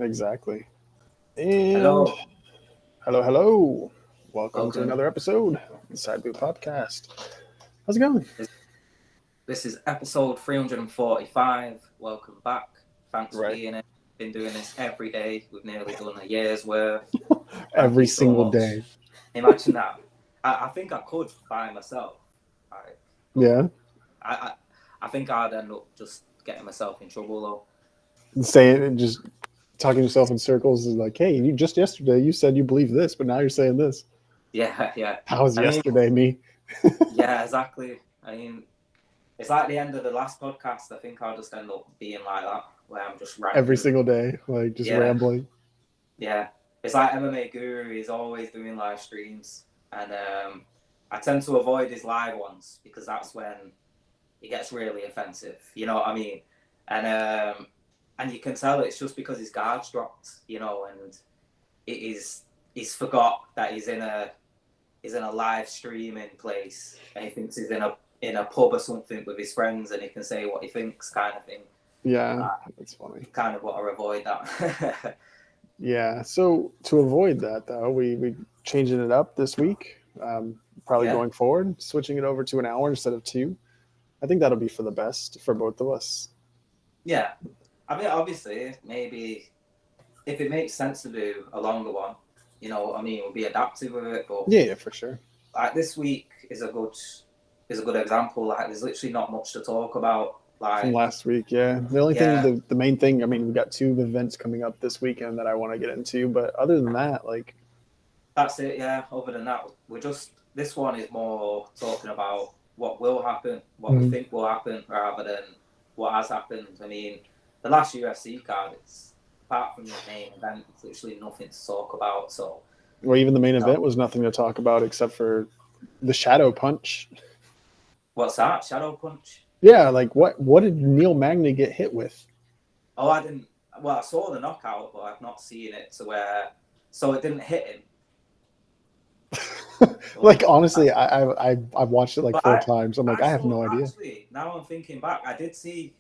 Exactly. And Hello, hello. Welcome to welcome. another episode of the Side Boot Podcast. How's it going? This, this is episode 345. Welcome back. Thanks for Right. being here. Been doing this every day. We've nearly done a year's worth. Thank Every you so single much. day. Imagine that. I think I could by myself, like, but Yeah. I, I I think I'd end up just getting myself in trouble though. Saying and just talking to yourself in circles is like, hey, you just yesterday you said you believe this, but now you're saying this. Yeah, yeah. How was I mean, yesterday, me? yeah, exactly. I mean, it's like the end of the last podcast. I think I'll just end up being like that, where I'm just Every ranting. single day, like just Yeah. rambling. Yeah, it's like MMA Guru. He's always doing live streams, and I tend to avoid his live ones because that's when it gets really offensive. You know what I mean? And and you can tell it's just because his guard's dropped. And it is he's forgot that he's in a live streaming place, and he thinks he's in a pub or something with his friends, and he can say what he thinks, kind of thing. Yeah, I that's funny. kind of want to avoid that. Yeah. So to avoid that, though, we changing it up this week. Probably Yeah, going forward, switching it over to an hour instead of two. I think that'll be for the best for both of us. yeah. I mean, obviously, maybe if it makes sense to do a longer one, what I mean, we'll be adaptive with it. But Yeah, for sure. like this week is a good example. Like, there's literally not much to talk about. From Like, last week, yeah. The only thing, yeah, the main thing, I mean, we got two events coming up this weekend that I want to get into, but other than that, like, that's it. Yeah. Other than that, this one is more talking about what will happen, what we mm, think will happen, rather than what has happened. I mean, the last UFC card, it's apart from the main event, it's literally nothing to talk about. So, well, even the main no. event was nothing to talk about except for the shadow punch. What's that? Shadow punch? Yeah, like what did Neil Magny get hit with? Oh, I didn't. Well, I saw the knockout, but I've not seen it to where. So it didn't hit him. Like But, honestly, I've watched it like but four times. I'm like, I I have saw no idea. actually. Now I'm thinking back, I did see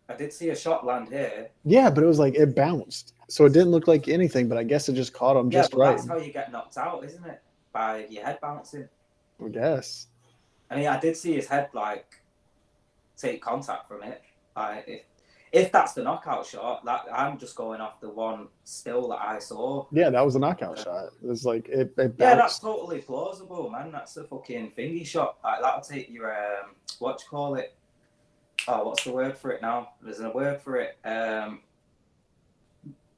a shot land here. Yeah, but it was like it bounced, so it didn't look like anything. But I guess it just caught him Yeah, just but right. that's how you get knocked out, isn't it? By your head bouncing. I guess. I mean, I did see his head like take contact from it. Like, if that's the knockout shot, that I'm just going off the one still that I saw. Yeah, that was a knockout shot. It was like it Yeah, that's bounced. totally plausible, man. That's a fucking thingy shot. Like, that'll take your what do you call it? Oh, what's the word for it now? There's a word for it.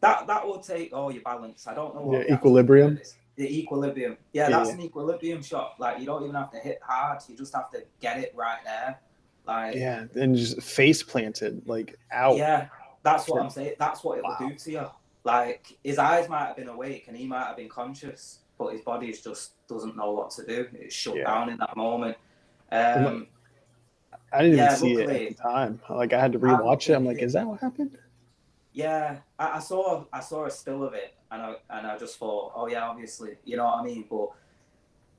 That will take all your balance. I don't know Yeah, what the actual word equilibrium. is. The equilibrium. Yeah, Yeah, that's yeah, an equilibrium shot. Like, you don't even have to hit hard. You just have to get it right there. Like, yeah. And just face planted, like out yeah, that's what for I'm saying. That's what it'll wow. do to you. Like, his eyes might have been awake and he might have been conscious, but his body just doesn't know what to do. It's shut Yeah. down in that moment. And like Um, I didn't even yeah, see it at the luckily, time. Like I had to I'm rewatch it. lucky I'm he like, is didn't. that what happened? Yeah, I saw a still of it, and I just thought, oh yeah, obviously, you know what I mean. But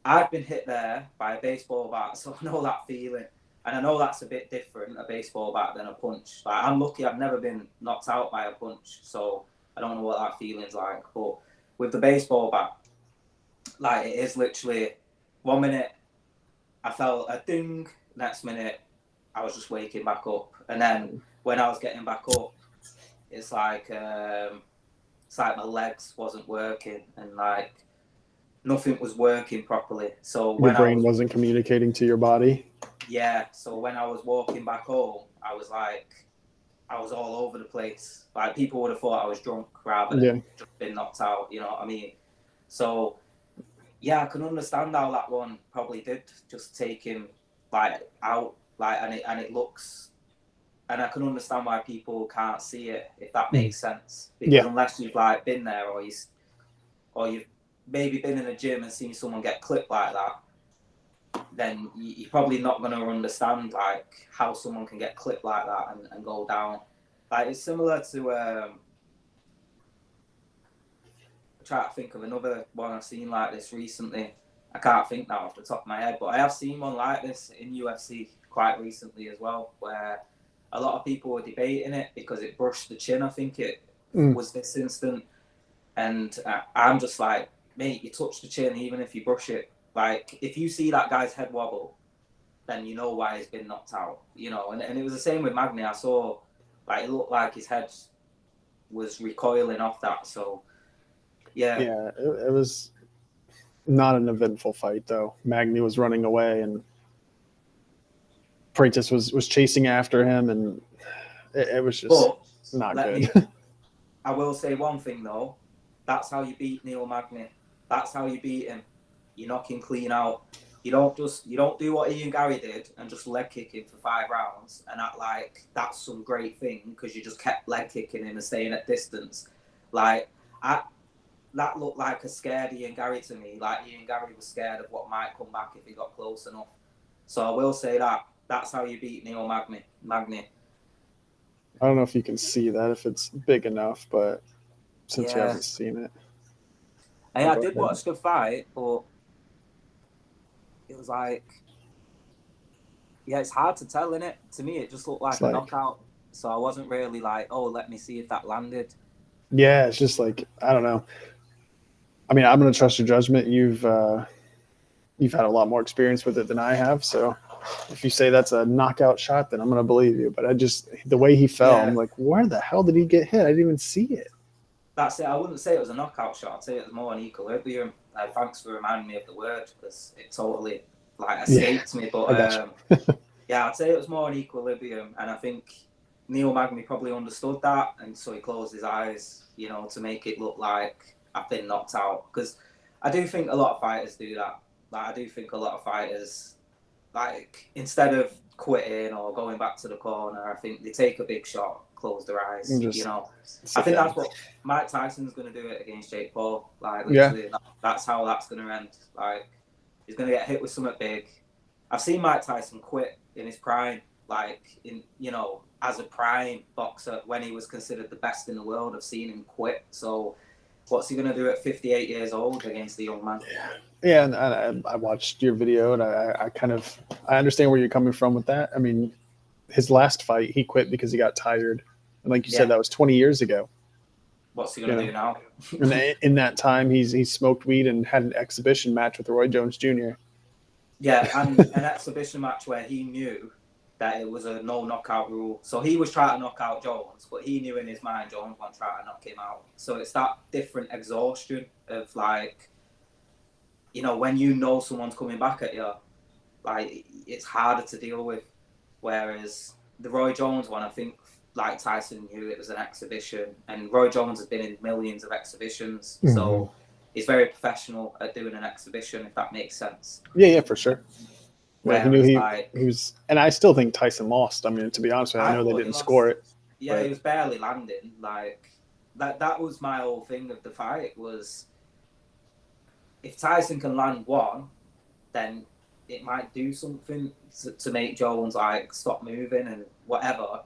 I've been hit there by a baseball bat, so I know that feeling, and I know that's a bit different, a baseball bat than a punch. Like, I'm lucky I've never been knocked out by a punch, so I don't know what that feeling's like. But with the baseball bat, like, it is literally 1 minute I felt a ding, next minute I was just waking back up, and then when I was getting back up, it's like my legs wasn't working, and like nothing was working properly. So Your when I brain was wasn't communicating to your body. yeah, so when I was walking back home, I was all over the place. Like, people would have thought I was drunk rather than Yeah. just been knocked out. You know what I mean? So yeah, I can understand how that one probably did just take him like out, like, and it looks, and I can understand why people can't see it, if that Mm. makes sense, because Yeah. unless you've like been there, or you've maybe been in a gym and seen someone get clipped like that, then you're probably not going to understand like how someone can get clipped like that and go down. Like, it's similar to I try to think of another one I've seen like this recently. I can't think now off the top of my head, but I have seen one like this in UFC quite recently as well, where a lot of people were debating it because it brushed the chin. I think was this instant. And I'm just like, mate, you touch the chin, even if you brush it. Like, if you see that guy's head wobble, then you know why he's been knocked out, you know. And it was the same with Magny. I saw, like, it looked like his head was recoiling off that. So, yeah. Yeah, it was not an eventful fight, though. Magny was running away, and Freitas was chasing after him, and it was just not good. I will say one thing, though. That's how you beat Neil Magny. That's how you beat him. You knock him clean out. You don't do what Ian Gary did and just leg kick him for 5 rounds and act like that's some great thing because you just kept leg kicking him and staying at distance. Like, that looked like a scared Ian Gary to me. Like, Ian Gary was scared of what might come back if he got close enough. So I will say that's how you beat Neil Magny. I don't know if you can see that, if it's big enough, but since you haven't seen it. Hey, I did watch the fight, but it was like, yeah, it's hard to tell, innit? To me, it just looked like a knockout. So I wasn't really like, oh, let me see if that landed. Yeah, it's just like, I don't know. I mean, I'm going to trust your judgment. You've had a lot more experience with it than I have. So if you say that's a knockout shot, then I'm going to believe you. But the way he fell, I'm like, where the hell did he get hit? I didn't even see it. That's it. I wouldn't say it was a knockout shot. I'd say it was more an equilibrium. Thanks for reminding me of the word because it totally escaped me. But yeah, I'd say it was more an equilibrium, and I think Neil Magny probably understood that, and so he closed his eyes, you know, to make it look like I've been knocked out. Because I do think a lot of fighters do that. Like, I do think a lot of fighters, like, instead of quitting or going back to the corner, I think they take a big shot, close their eyes, you know. I think that's what Mike Tyson's going to do it against Jake Paul. Like, literally, that's how that's going to end. Like, he's going to get hit with something big. I've seen Mike Tyson quit in his prime, like, as a prime boxer when he was considered the best in the world. I've seen him quit. So what's he going to do at 58 years old against the young man? Yeah, and I watched your video, and I understand where you're coming from with that. I mean, his last fight, he quit because he got tired. And like you said, that was 20 years ago. What's he going to do now? And in that time, he smoked weed and had an exhibition match with Roy Jones Jr. Yeah, and an exhibition match where he knew that it was a no knockout rule. So he was trying to knock out Jones, but he knew in his mind Jones wasn't trying to knock him out. So it's that different exhaustion of, like, you know, when you know someone's coming back at you, like, it's harder to deal with. Whereas the Roy Jones one, I think, like Tyson knew it was an exhibition, and Roy Jones has been in millions of exhibitions, so he's very professional at doing an exhibition, if that makes sense. Yeah, for sure. Yeah, he knew he was, and I still think Tyson lost. I mean, to be honest with you, I know they didn't score it. Yeah, he was barely landing. Like, that was my whole thing of the fight was, if Tyson can land one, then it might do something to make Jones, like, stop moving and whatever.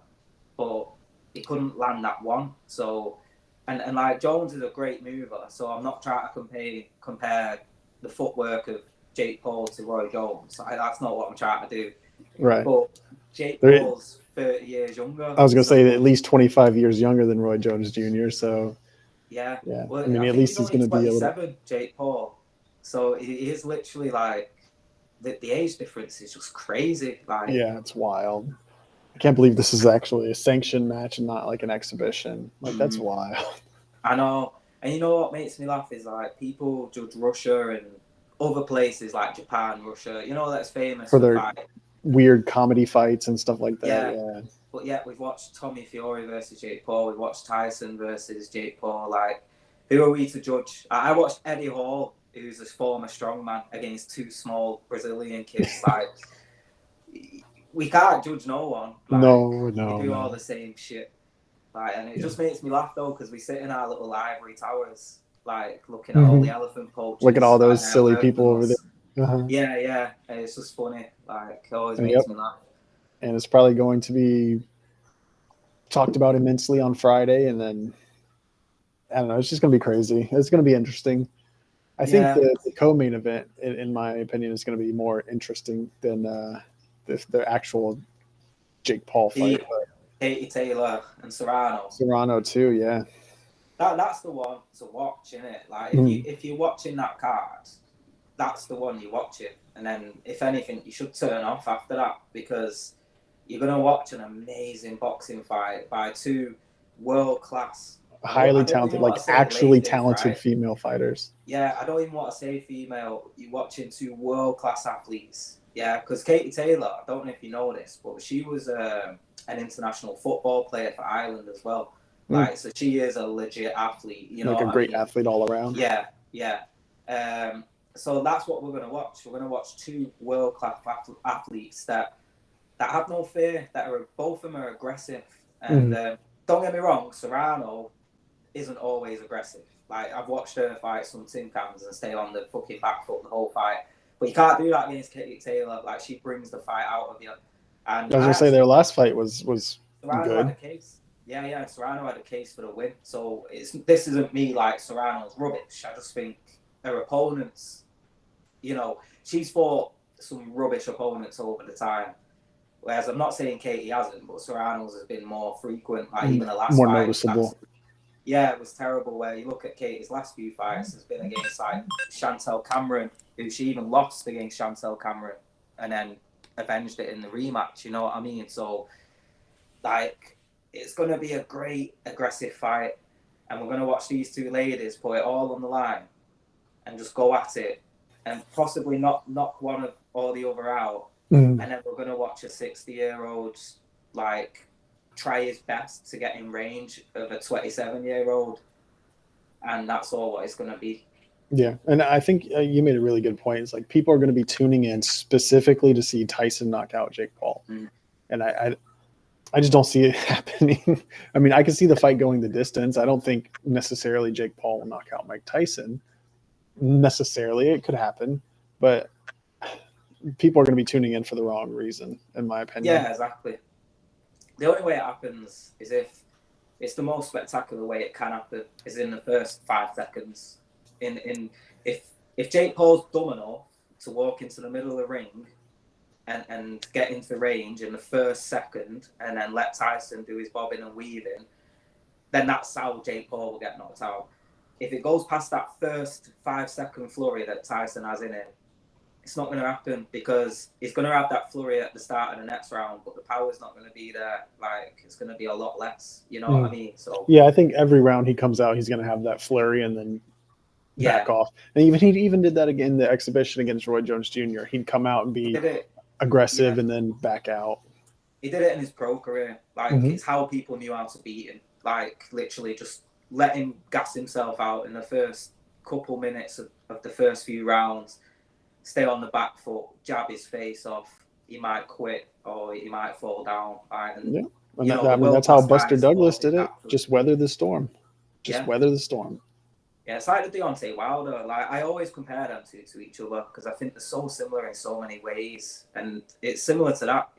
But he couldn't land that one. So, and like, Jones is a great mover. So I'm not trying to compare the footwork of Jake Paul to Roy Jones. That's not what I'm trying to do. Right. But Jake Paul's 30 years younger. I was going to say at least 25 years younger than Roy Jones Jr. So yeah. Well, I mean, at least he's going to be able to. Jake Paul. So he is literally, like, the age difference is just crazy. Like, yeah, it's wild. I can't believe this is actually a sanctioned match and not like an exhibition. Like, that's wild. I know. And you know what makes me laugh is, like, people judge Russia and other places like Japan, Russia, you know, that's famous for their weird comedy fights and stuff like that. Yeah. But yeah, we've watched Tommy Fury versus Jake Paul. We've watched Tyson versus Jake Paul. Like, who are we to judge? I watched Eddie Hall, who's a former strongman, against 2 small Brazilian kids. Like, we can't judge no one. Like, we do all the same shit. Like, and it just makes me laugh, though, because we sit in our little ivory towers, like, looking at all the elephant poachers. Look at all those silly people over there. Yeah. And it's just funny. Like, it always makes me laugh. And it's probably going to be talked about immensely on Friday. And then, I don't know, it's just going to be crazy. It's going to be interesting. I think the co-main event, in my opinion, is going to be more interesting than the actual Jake Paul fight. Katie Taylor and Serrano. Serrano too, yeah. that's the one to watch, isn't it? Like if you're watching that card, that's the one you're watching. And then if anything, you should turn off after that, because you're gonna watch an amazing boxing fight by two world class, highly talented, like actually talented female fighters. Yeah, I don't even want to say female. You're watching two world class athletes. Yeah, because Katie Taylor, I don't know if you know this, but she was an international football player for Ireland as well. Like, so she is a legit athlete. You know, like a great athlete all around. Yeah, yeah. So that's what we're gonna watch. We're gonna watch two world class athletes that have no fear. That are both of them are aggressive. And don't get me wrong, Serrano isn't always aggressive. Like, I've watched her fight some tin cans and stay on the fucking back foot the whole fight. But you can't do that against Katie Taylor. Like, she brings the fight out of you. And I was gonna say their last fight was Serrano good. had a case. Yeah, Serrano had a case for the win. So this isn't me like Serrano's rubbish. I just think her opponents, you know, she's fought some rubbish opponents over the time. Whereas I'm not saying Katie hasn't, but Serrano's has been more frequent. Like, even the last more fight, noticeable. Yeah, it was terrible. Where you look at Katie's last few fights, has been against like Chantel Cameron, who she even lost against Chantel Cameron, and then avenged it in the rematch. You know what I mean? So, like, it's going to be a great aggressive fight, and we're going to watch these two ladies put it all on the line and just go at it, and possibly not knock one or the other out. And then we're going to watch a 60-year-old like try his best to get in range of a 27-year-old, and that's all what it's going to be. Yeah, and I think you made a really good point. It's like people are going to be tuning in specifically to see Tyson knock out Jake Paul, and I just don't see it happening. I mean, I can see the fight going the distance. I don't think necessarily Jake Paul will knock out Mike Tyson. Necessarily, it could happen, but people are going to be tuning in for the wrong reason, in my opinion. Yeah, exactly. The only way it happens is if it's the most spectacular way it can happen is in the first 5 seconds. If Jake Paul's dumb enough to walk into the middle of the ring and get into range in the first second, and then let Tyson do his bobbing and weaving, then that's how Jake Paul will get knocked out. If it goes past that first 5-second flurry that Tyson has in it, it's not going to happen, because he's going to have that flurry at the start of the next round, but the power's not going to be there. Like, it's going to be a lot less. You know what I mean? So yeah, I think every round he comes out, he's going to have that flurry and then back off. And he even did that again in the exhibition against Roy Jones Jr. He'd come out and be aggressive and then back out. He did it in his pro career. Like, it's how people knew how to beat him. Like, literally just let him gas himself out in the first couple minutes of the first few rounds. Stay on the back foot, jab his face off. He might quit or he might fall down. And that's how Buster Douglas did it. Just weather the storm. Weather the storm. Yeah, it's like the Deontay Wilder. Like, I always compare them to each other because I think they're so similar in so many ways. And it's similar to that.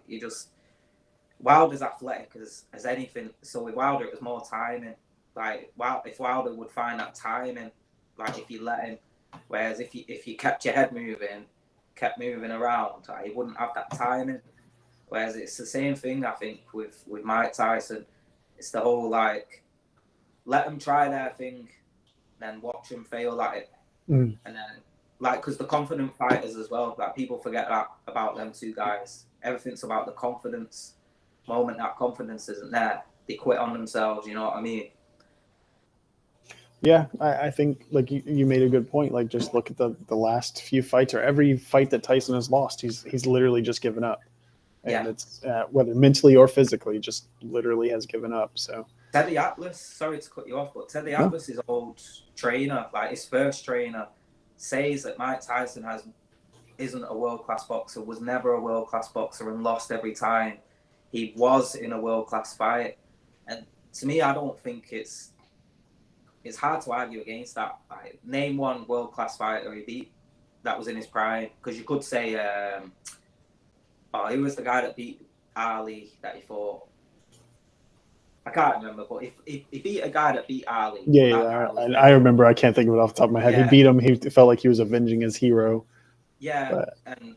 Wilder's athletic as anything. So with Wilder, it was more timing. Like, if Wilder would find that timing, like if you let him. Whereas if you kept your head moving, kept moving around, you wouldn't have that timing. Whereas it's the same thing, I think, with Mike Tyson. It's the whole, like, let them try their thing, then watch them fail at it. And then, like, because the confident fighters as well, like, people forget that about them two guys. Everything's about the confidence. The moment that confidence isn't there, they quit on themselves, you know what I mean? Yeah, I think, like, you made a good point. Like, just look at the last few fights, or every fight that Tyson has lost, he's literally just given up. And it's whether mentally or physically, just literally has given up. So Teddy Atlas, sorry to cut you off, but Teddy Atlas, his old trainer, like his first trainer, says that Mike Tyson isn't a world-class boxer, was never a world-class boxer, and lost every time he was in a world-class fight. And to me, I don't think it's hard to argue against that. Like, name one world-class fighter he beat that was in his prime. Because you could say, he was the guy that beat Ali that he fought. I can't remember, but if he beat a guy that beat Ali. I remember. I can't think of it off the top of my head. He beat him. He felt like he was avenging his hero. Yeah, and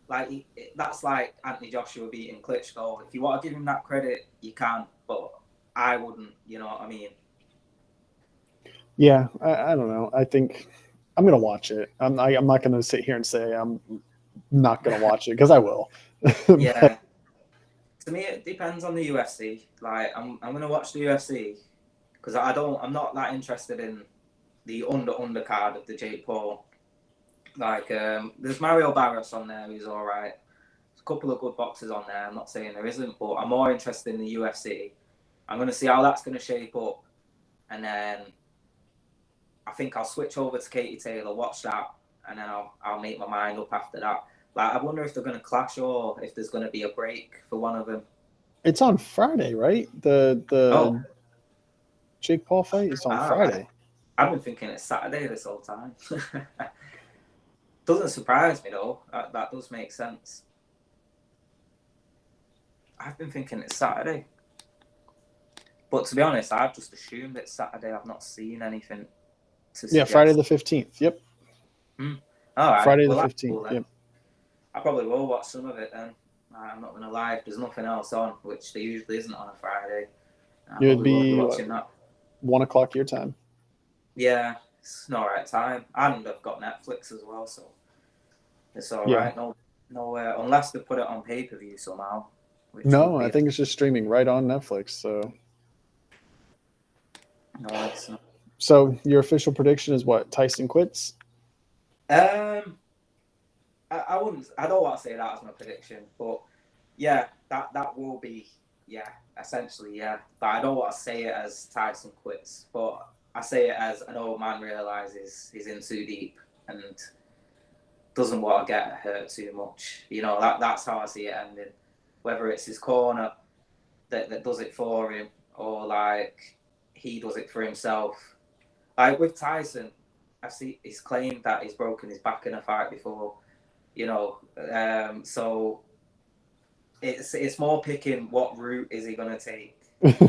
like that's like Anthony Joshua beating Klitschko. If you want to give him that credit, you can, but I wouldn't. You know what I mean? Yeah, I don't know. I think I'm gonna watch it. I'm not gonna sit here and say I'm not gonna watch it because I will. But Yeah. To me, it depends on the UFC. Like, I'm gonna watch the UFC because I'm not that interested in the undercard of the Jake Paul. Like, there's Mario Barros on there, who's all right. There's a couple of good boxers on there. I'm not saying there isn't, but I'm more interested in the UFC. I'm gonna see how that's gonna shape up, and then I think I'll switch over to Katie Taylor, watch that, and then I'll make my mind up after that. Like, I wonder if they're gonna clash or if there's gonna be a break for one of them. it's on Friday, right? The Oh, Jake Paul fight is on all right. Friday. I've been thinking it's Saturday this whole time. Doesn't surprise me though. That does make sense. I've been thinking it's Saturday. But to be honest, I've just assumed it's Saturday. I've not seen anything to Yeah, Friday suggest. the 15th. Yep. All right. Friday the Well, that's 15th. cool then. Yep. I probably will watch some of it then. I'm not going to lie. If there's nothing else on, which there usually isn't on a Friday, I It would probably will be be watching that. 1 o'clock your time. Yeah, it's an all right time. And I've got Netflix as well, so it's all Yeah. right. No, unless they put it on pay-per-view somehow. Which No, would I be think it's just streaming right on Netflix. nice. So your official prediction is what? Tyson quits? I wouldn't. I don't want to say that as my prediction, but yeah, that will be essentially yeah. But I don't want to say it as Tyson quits, but I say it as an old man realizes he's in too deep and doesn't want to get hurt too much. You know, that's how I see it ending. Whether it's his corner that does it for him or like he does it for himself. Like with Tyson, I see he's claimed that he's broken his back in a fight before. You know, so it's more picking what route is he going to take.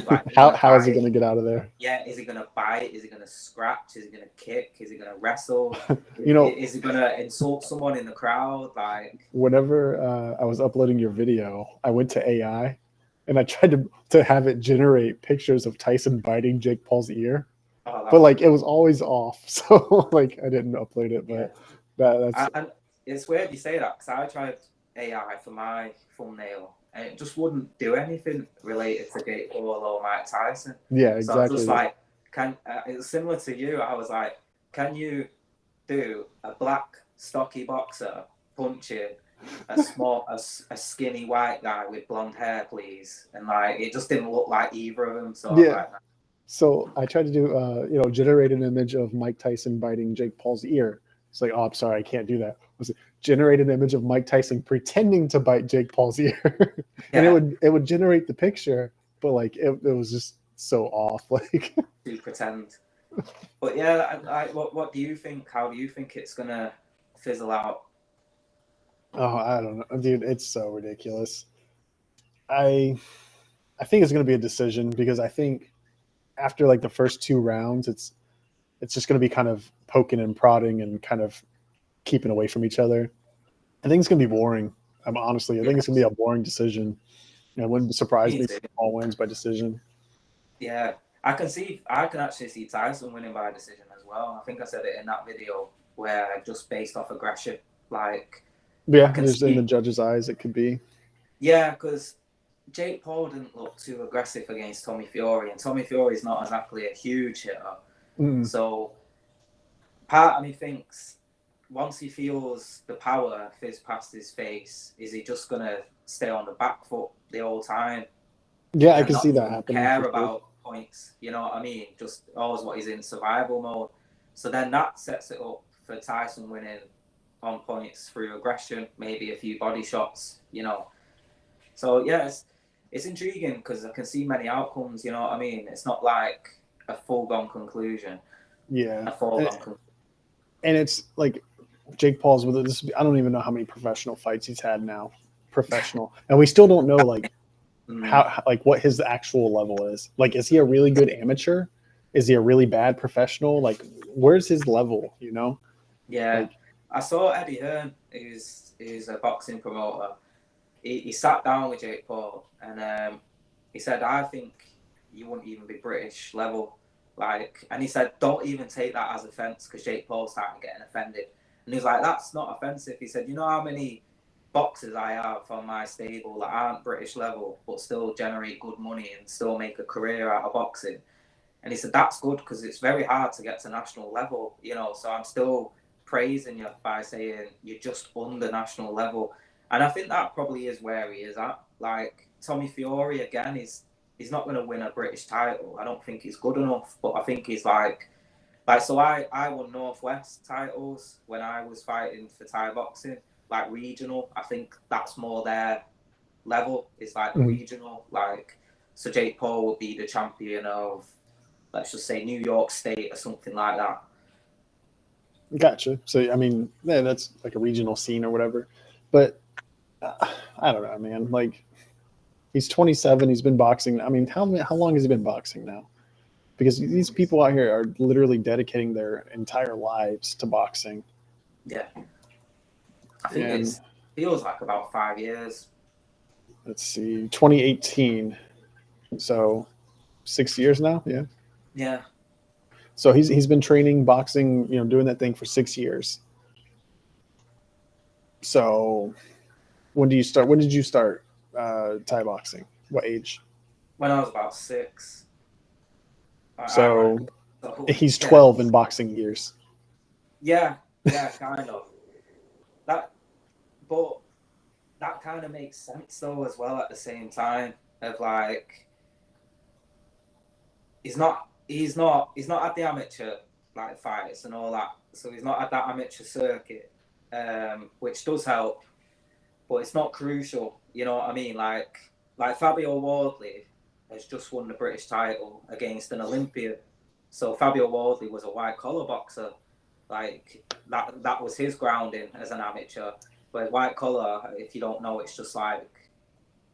Like, How is he going to get out of there? Yeah, is he going to bite? Is he going to scratch? Is he going to kick? Is he going to wrestle? Is he going to insult someone in the crowd? Like, whenever I was uploading your video, I went to AI and I tried to have it generate pictures of Tyson biting Jake Paul's ear, but like it was always off, so like I didn't upload it. But that's. And it's weird you say that because I tried AI for my thumbnail and it just wouldn't do anything related to Jake Paul or Mike Tyson. Yeah, exactly. So I was just like, it's similar to you. I was like, can you do a black stocky boxer punching a skinny white guy with blonde hair, please? And like, it just didn't look like either of them. So yeah. Like, so I tried to do, generate an image of Mike Tyson biting Jake Paul's ear. It's like, oh, I'm sorry, I can't do that. Was it generate an image of Mike Tyson pretending to bite Jake Paul's ear, and it would generate the picture, but like it was just so off, like to pretend. But yeah, what do you think? How do you think it's gonna fizzle out? Oh, I don't know, dude. It's so ridiculous. I think it's gonna be a decision because I think after like the first 2 rounds, it's just gonna be kind of poking and prodding and kind of keeping away from each other. I think it's gonna be boring. I think it's gonna be a boring decision. It wouldn't surprise me if Paul wins by decision. Yeah, I can actually see Tyson winning by decision as well. I think I said it in that video where just based off aggression, like yeah, there's in the judge's eyes it could be. Yeah, because Jake Paul didn't look too aggressive against Tommy Fury, and Tommy Fury is not exactly a huge hitter. So part of me thinks once he feels the power fizz past his face, is he just gonna stay on the back foot the whole time? Yeah, I can see that happening. Care about points, you know what I mean? Just always what he's in survival mode. So then that sets it up for Tyson winning on points through aggression, maybe a few body shots, you know. So yeah, it's intriguing because I can see many outcomes, you know what I mean? It's not like a foregone conclusion. Yeah. A foregone conclusion. And it's like Jake Paul's with this. I don't even know how many professional fights he's had now, and we still don't know like how like what his actual level is. Like, is he a really good amateur? Is he a really bad professional? Like, where's his level? You know? Yeah, like, I saw Eddie Hearn, who's a boxing promoter. He sat down with Jake Paul and he said, "I think you wouldn't even be British level." Like, and he said, don't even take that as offense because Jake Paul started getting offended. And he was like, that's not offensive. He said, you know how many boxers I have on my stable that aren't British level but still generate good money and still make a career out of boxing? And he said, that's good because it's very hard to get to national level, you know, so I'm still praising you by saying you're just under national level. And I think that probably is where he is at. Like, Tommy Fury, again, he's not going to win a British title. I don't think he's good enough, but I think he's so I won Northwest titles when I was fighting for Thai boxing, like regional. I think that's more their level. It's like the regional, like, so Jake Paul will be the champion of, let's just say, New York State or something like that. Gotcha. So, I mean, yeah, that's like a regional scene or whatever. But I don't know, man. Like, he's 27. He's been boxing. I mean, how long has he been boxing now? Because these people out here are literally dedicating their entire lives to boxing. Yeah. I think it feels like about 5 years. Let's see, 2018. So 6 years now? Yeah. Yeah. So he's been training boxing, you know, doing that thing for 6 years. So when did you start Thai boxing? What age? When I was about 6. So he's 12 in boxing years. Yeah, kind of. But that kind of makes sense though as well at the same time of like he's not at the amateur like fights and all that, so he's not at that amateur circuit, which does help, but it's not crucial. You know what I mean? Like Fabio Wardley has just won the British title against an Olympian. So Fabio Wardley was a white collar boxer. Like that was his grounding as an amateur. But white collar, if you don't know, it's just like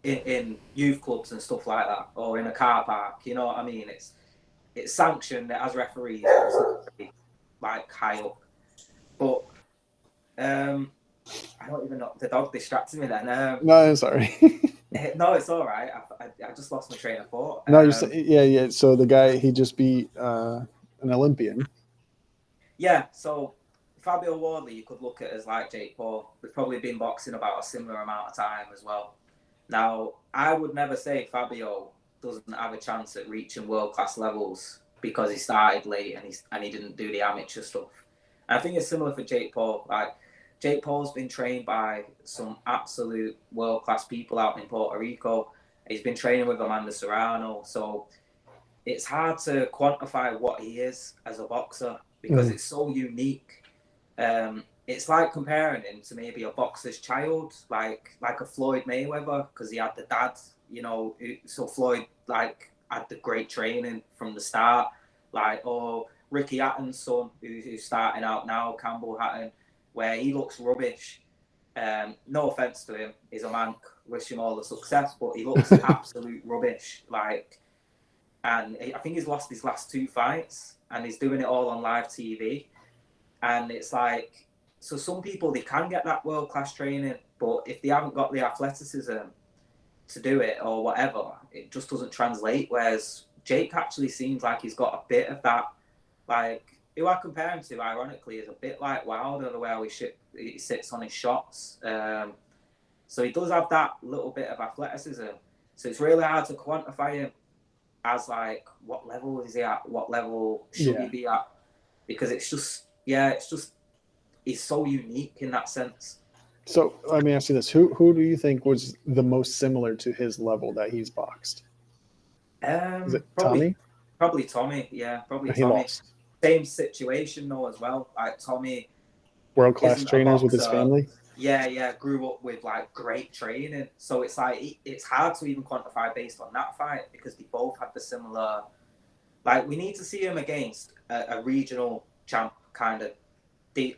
in youth clubs and stuff like that, or in a car park. You know what I mean? It's sanctioned as referees, like high up. But I don't even know. The dog distracted me then. No, sorry. No, it's all right. I just lost my train of thought. No, yeah. So the guy, he just beat an Olympian. Yeah, so Fabio Wardley, you could look at as like Jake Paul. We've probably been boxing about a similar amount of time as well. Now, I would never say Fabio doesn't have a chance at reaching world-class levels because he started late and he didn't do the amateur stuff. And I think it's similar for Jake Paul. Like, Jake Paul's been trained by some absolute world-class people out in Puerto Rico. He's been training with Amanda Serrano. So it's hard to quantify what he is as a boxer because it's so unique. It's like comparing him to maybe a boxer's child, like a Floyd Mayweather, because he had the dad, you know. So Floyd like had the great training from the start, like, or Ricky Hatton's son, who's starting out now, Campbell Hatton, where he looks rubbish. No offense to him, he's a man. Wish him all the success, but he looks absolute rubbish. Like, and I think he's lost his last 2 fights, and he's doing it all on live TV. And it's like, so some people, they can get that world-class training, but if they haven't got the athleticism to do it or whatever, it just doesn't translate. Whereas Jake actually seems like he's got a bit of that. Like, who I compare him to, ironically, is a bit like Wilder, the way he sits on his shots. So he does have that little bit of athleticism. So it's really hard to quantify him as like, what level is he at? What level should he be at? Because it's just, he's so unique in that sense. So let me ask you this: Who do you think was the most similar to his level that he's boxed? Is it Tommy? Probably Tommy. Yeah, probably he Tommy. Lost. Same situation though as well. Like Tommy, world-class trainers with his family. Yeah, grew up with like great training. So it's like it's hard to even quantify based on that fight because they both had the similar. Like, we need to see him against a regional champ, kind of,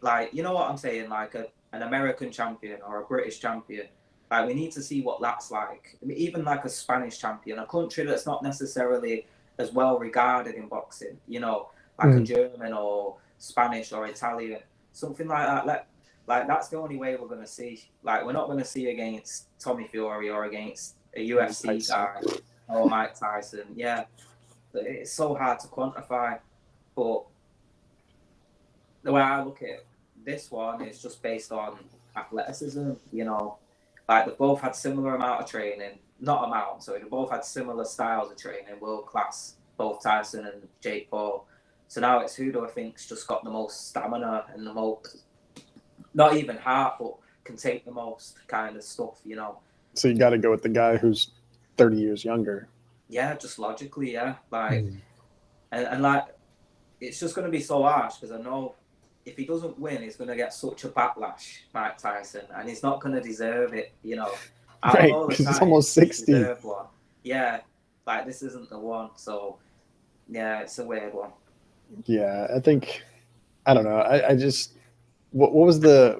like, you know what I'm saying, like an American champion or a British champion. Like, we need to see what that's like. I mean, even like a Spanish champion, a country that's not necessarily as well regarded in boxing, you know, like a German or Spanish or Italian, something like that. Like that's the only way we're going to see. Like, we're not going to see against Tommy Fury or against a UFC guy or Mike Tyson. Yeah. It's so hard to quantify. But the way I look at this one is just based on athleticism. You know, like they both had similar amount of training, not amount. So they both had similar styles of training, world class. Both Tyson and Jake Paul. So now it's who do I think's just got the most stamina and the most, not even heart, but can take the most kind of stuff, you know. So you got to go with the guy who's 30 years younger. Yeah, just logically, yeah. Like, and like, it's just going to be so harsh because I know if he doesn't win, he's going to get such a backlash, Mike Tyson, and he's not going to deserve it, you know. Right, because he's almost 60. One. Yeah, like this isn't the one. So, yeah, it's a weird one. Yeah, I think, I don't know. I just, what was the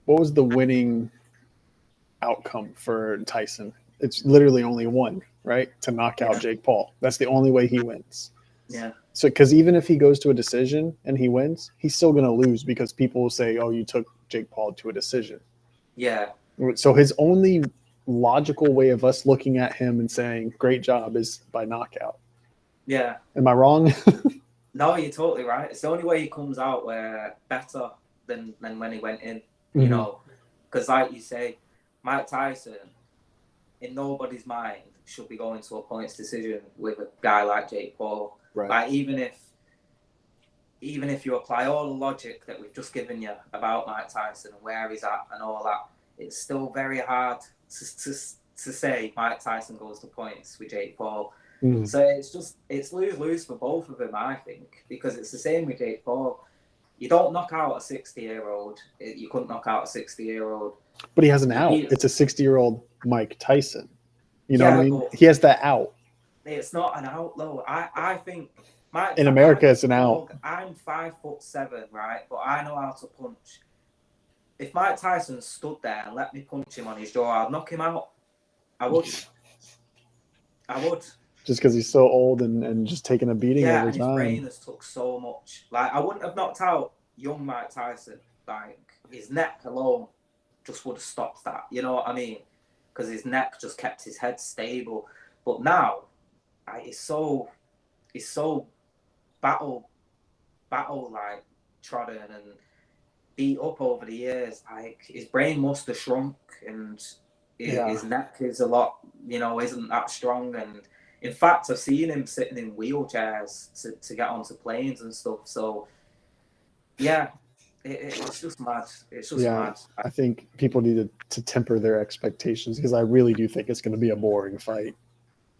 winning outcome for Tyson? It's literally only one, right? To knock out Jake Paul. That's the only way he wins. Yeah. So, because even if he goes to a decision and he wins, he's still going to lose because people will say, "Oh, you took Jake Paul to a decision." Yeah. So his only logical way of us looking at him and saying, "Great job," is by knockout. Yeah. Am I wrong? No, you're totally right. It's the only way he comes out where better than when he went in, you know, because like you say, Mike Tyson, in nobody's mind, should be going to a points decision with a guy like Jake Paul. Right. Like even if you apply all the logic that we've just given you about Mike Tyson and where he's at and all that, it's still very hard to say Mike Tyson goes to points with Jake Paul. So it's lose-lose for both of them, I think, because it's the same with Jake Paul. You don't knock out a 60-year-old. You couldn't knock out a 60-year-old. But he has an out. It's a 60-year-old Mike Tyson. You know what I mean? He has that out. It's not an out, though. I think in America, it's an out. I'm 5'7", right? But I know how to punch. If Mike Tyson stood there and let me punch him on his jaw, I'd knock him out. I would. Just because he's so old and just taking a beating over and time. His brain has took so much. Like, I wouldn't have knocked out young Mike Tyson. Like, his neck alone just would have stopped that. You know what I mean? Because his neck just kept his head stable. But now, he's so battle like trodden and beat up over the years. Like, his brain must have shrunk, and his neck is a lot, you know, isn't that strong. And in fact, I've seen him sitting in wheelchairs to get onto planes and stuff. So, yeah, it's just mad. It's just mad. I think people need to temper their expectations because I really do think it's going to be a boring fight.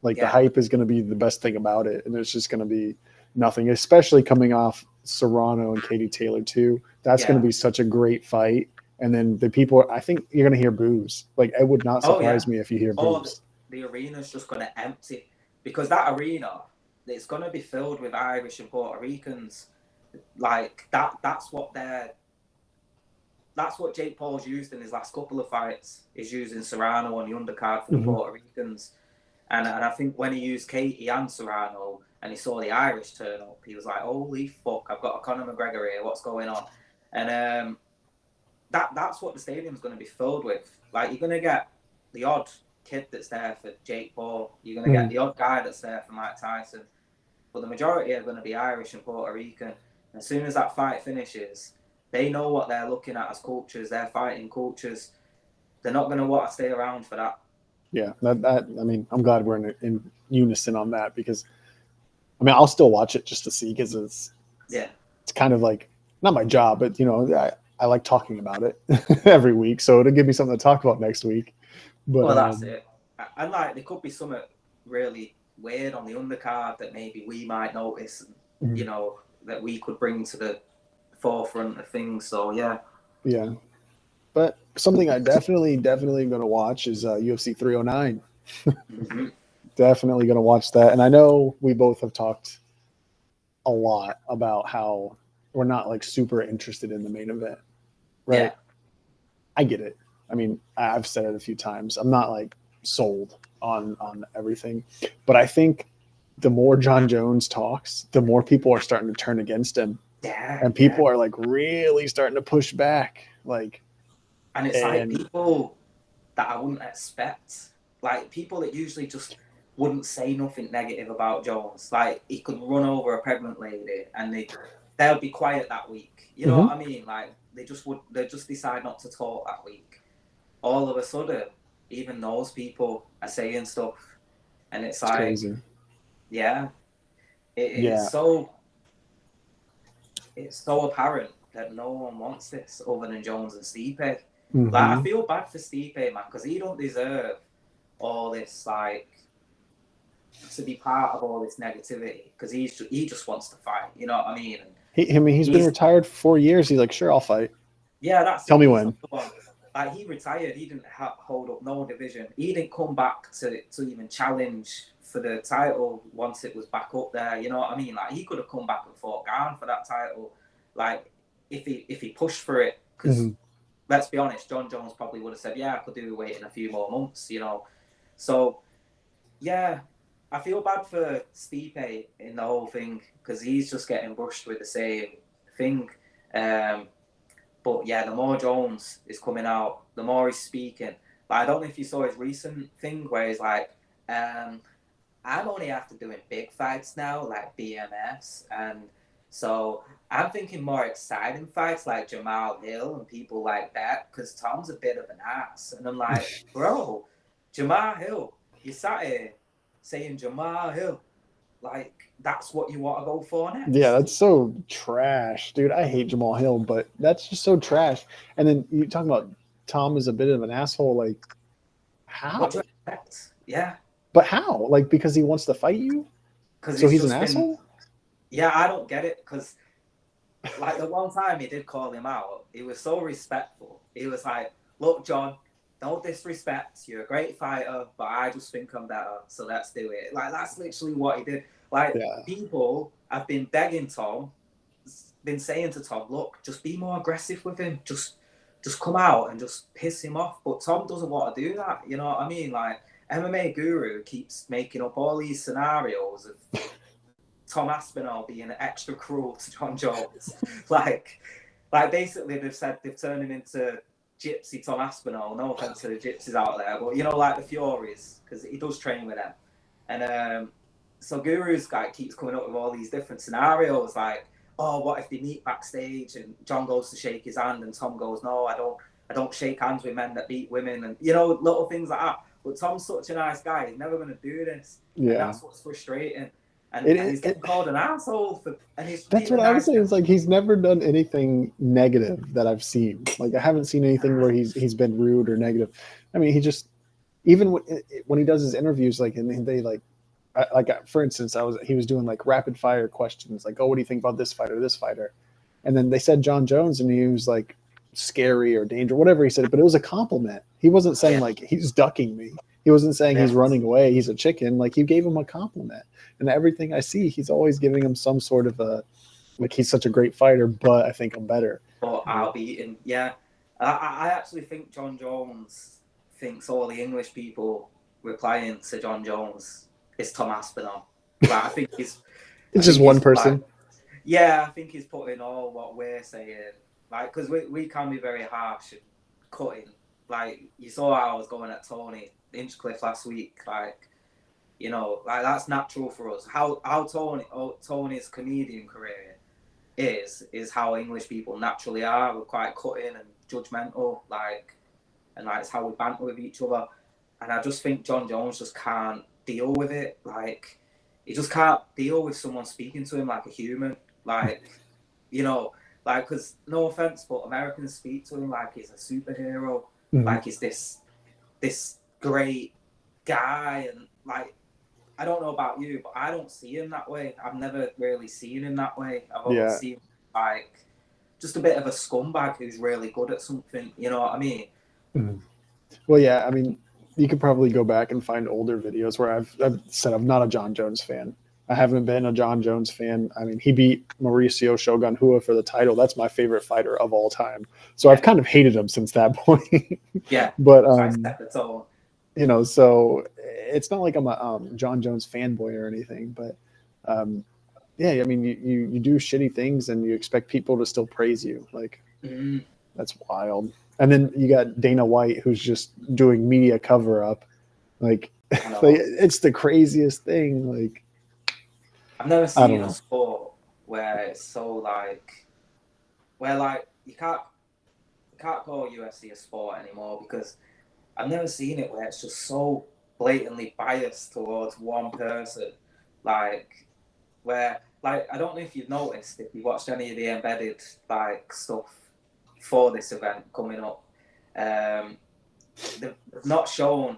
Like, the hype is going to be the best thing about it, and it's just going to be nothing, especially coming off Serrano and Katie Taylor, too. That's going to be such a great fight. And then the people, I think you're going to hear boos. Like, it would not surprise me if you hear boos. The arena's just going to empty. Because that arena, it's going to be filled with Irish and Puerto Ricans. Like, that's what Jake Paul's used in his last couple of fights, is using Serrano on the undercard for the Puerto Ricans. And I think when he used Katie and Serrano and he saw the Irish turn up, he was like, holy fuck, I've got a Conor McGregor here, what's going on? And that's what the stadium's going to be filled with. Like, you're going to get the odd kid that's there for Jake Paul. You're going to get the odd guy that's there for Mike Tyson. But the majority are going to be Irish and Puerto Rican. As soon as that fight finishes, they know what they're looking at as cultures. They're fighting cultures. They're not going to want to stay around for that. Yeah, I mean, I'm glad we're in unison on that because, I mean, I'll still watch it just to see because it's kind of like, not my job, but, you know, I like talking about it every week. So it'll give me something to talk about next week. But, well, that's it. And like, there could be something really weird on the undercard that maybe we might notice, you know, that we could bring to the forefront of things. So, yeah. Yeah. But something I definitely going to watch is UFC 309. Definitely going to watch that. And I know we both have talked a lot about how we're not like super interested in the main event. Right. Yeah. I get it. I mean, I've said it a few times. I'm not like sold on everything, but I think the more John Jones talks, the more people are starting to turn against him. Yeah. And people are like really starting to push back. Like, and it's like people that I wouldn't expect. Like people that usually just wouldn't say nothing negative about Jones. Like he could run over a pregnant lady and they'll be quiet that week. You know what I mean? Like they just decide not to talk that week. All of a sudden, even those people are saying stuff, and it's like, crazy. Yeah, Yeah. it's so apparent that no one wants this other than Jones and Stipe. Like I feel bad for Stipe, man, because he don't deserve all this, like, to be part of all this negativity, because he just wants to fight. You know what I mean? And he's been retired for 4 years. He's like, sure, I'll fight. Yeah, that's Tell it. me when. Like he retired, he didn't hold up no division. He didn't come back to even challenge for the title once it was back up there. You know what I mean? Like he could have come back and fought Garn for that title, like if he pushed for it. Because let's be honest, John Jones probably would have said, "Yeah, I could do waiting a few more months." You know, so yeah, I feel bad for Stipe in the whole thing because he's just getting brushed with the same thing. But yeah, the more Jones is coming out, the more he's speaking. Like, I don't know if you saw his recent thing where he's like, I'm only after doing big fights now, like BMS. And so I'm thinking more exciting fights like Jamal Hill and people like that, because Tom's a bit of an ass. And I'm like, bro, Jamal Hill, you sat here saying Jamal Hill. Like, that's what you want to go for next? Yeah, that's so trash, dude. I hate Jamal Hill, but that's just so trash. And then you talking about Tom is a bit of an asshole. Like, how? What do you expect? Yeah. But how? Like, because he wants to fight you? So he's an asshole? Yeah, I don't get it. Because, like, the one time he did call him out, he was so respectful. He was like, look, John, don't disrespect. You're a great fighter, but I just think I'm better. So let's do it. Like, that's literally what he did. Like, people have been begging Tom, been saying to Tom, look, just be more aggressive with him. Just come out and just piss him off. But Tom doesn't want to do that. You know what I mean? Like, MMA Guru keeps making up all these scenarios of Tom Aspinall being extra cruel to John Jones. like basically they've turned him into Gypsy Tom Aspinall. No offense to the gypsies out there, but you know, like the Furies, because he does train with them. And so Guru's guy keeps coming up with all these different scenarios, like, oh, what if they meet backstage and John goes to shake his hand and Tom goes, no, I don't shake hands with men that beat women, and you know, little things like that. But Tom's such a nice guy; he's never going to do this. Yeah, and that's what's frustrating. And he's getting called an asshole that's what I was saying. It's like he's never done anything negative that I've seen. Like I haven't seen anything where he's been rude or negative. I mean, he just, even when he does his interviews, like, and they like for instance, he was doing like rapid fire questions, like, oh, what do you think about this fighter? And then they said John Jones, and he was like scary or danger, whatever he said, but it was a compliment. He wasn't saying like he's ducking me. He wasn't saying he's running away, he's a chicken. Like, he gave him a compliment. And everything I see, he's always giving him some sort of a, like, he's such a great fighter, but I think I'm better. But I'll be in. Yeah, I actually think John Jones thinks all the English people replying to John Jones is Tom Aspinall. Like, I think it's just one person. Like, yeah, I think he's putting all what we're saying, like, because we can be very harsh and cutting. Like, you saw how I was going at Tony Inchcliffe last week. Like, you know, like, that's natural for us. How Tony's comedian career is how English people naturally are. We're quite cutting and judgmental, like, and like, it's how we banter with each other. And I just think John Jones just can't deal with it. Like, he just can't deal with someone speaking to him like a human. Like, you know, like, because no offense, but Americans speak to him like he's a superhero. Like he's this great guy, and like, I don't know about you, but I don't see him that way. I've never really seen him that way. I've always seen him like just a bit of a scumbag who's really good at something. You know what I mean? Well, yeah. I mean, you could probably go back and find older videos where I've said I'm not a John Jones fan. I haven't been a John Jones fan. I mean, he beat Mauricio Shogun Rua for the title. That's my favorite fighter of all time. So I've kind of hated him since that point. Yeah. But you know, so it's not like I'm a John Jones fanboy or anything. But yeah, I mean, you do shitty things and you expect people to still praise you. Like, that's wild. And then you got Dana White, who's just doing media cover up. Like, I know. Like, it's the craziest thing. Like, I've never I don't seen a know. sport where it's so like, where like you can't call UFC a sport anymore because I've never seen it where it's just so blatantly biased towards one person. Like, where, like, I don't know if you've noticed, if you watched any of the embedded, like, stuff for this event coming up, um, they've not shown,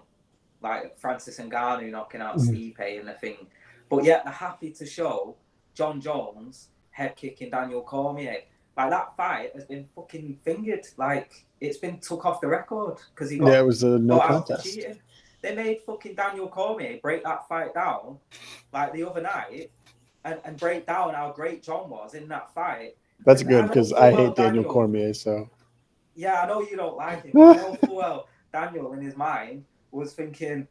like, Francis Ngannou knocking out Stipe in the thing, but yet they're happy to show John Jones head kicking Daniel Cormier. Like, that fight has been fucking fingered. Like, it's been took off the record because he Yeah, got it was a no out for contest. cheating. They made fucking Daniel Cormier break that fight down, like, the other night, and break down how great John was in that fight. That's And good I know because full I well hate Daniel Daniel. Cormier. So Yeah, I know you don't like him, but I know full well Daniel in his mind was thinking,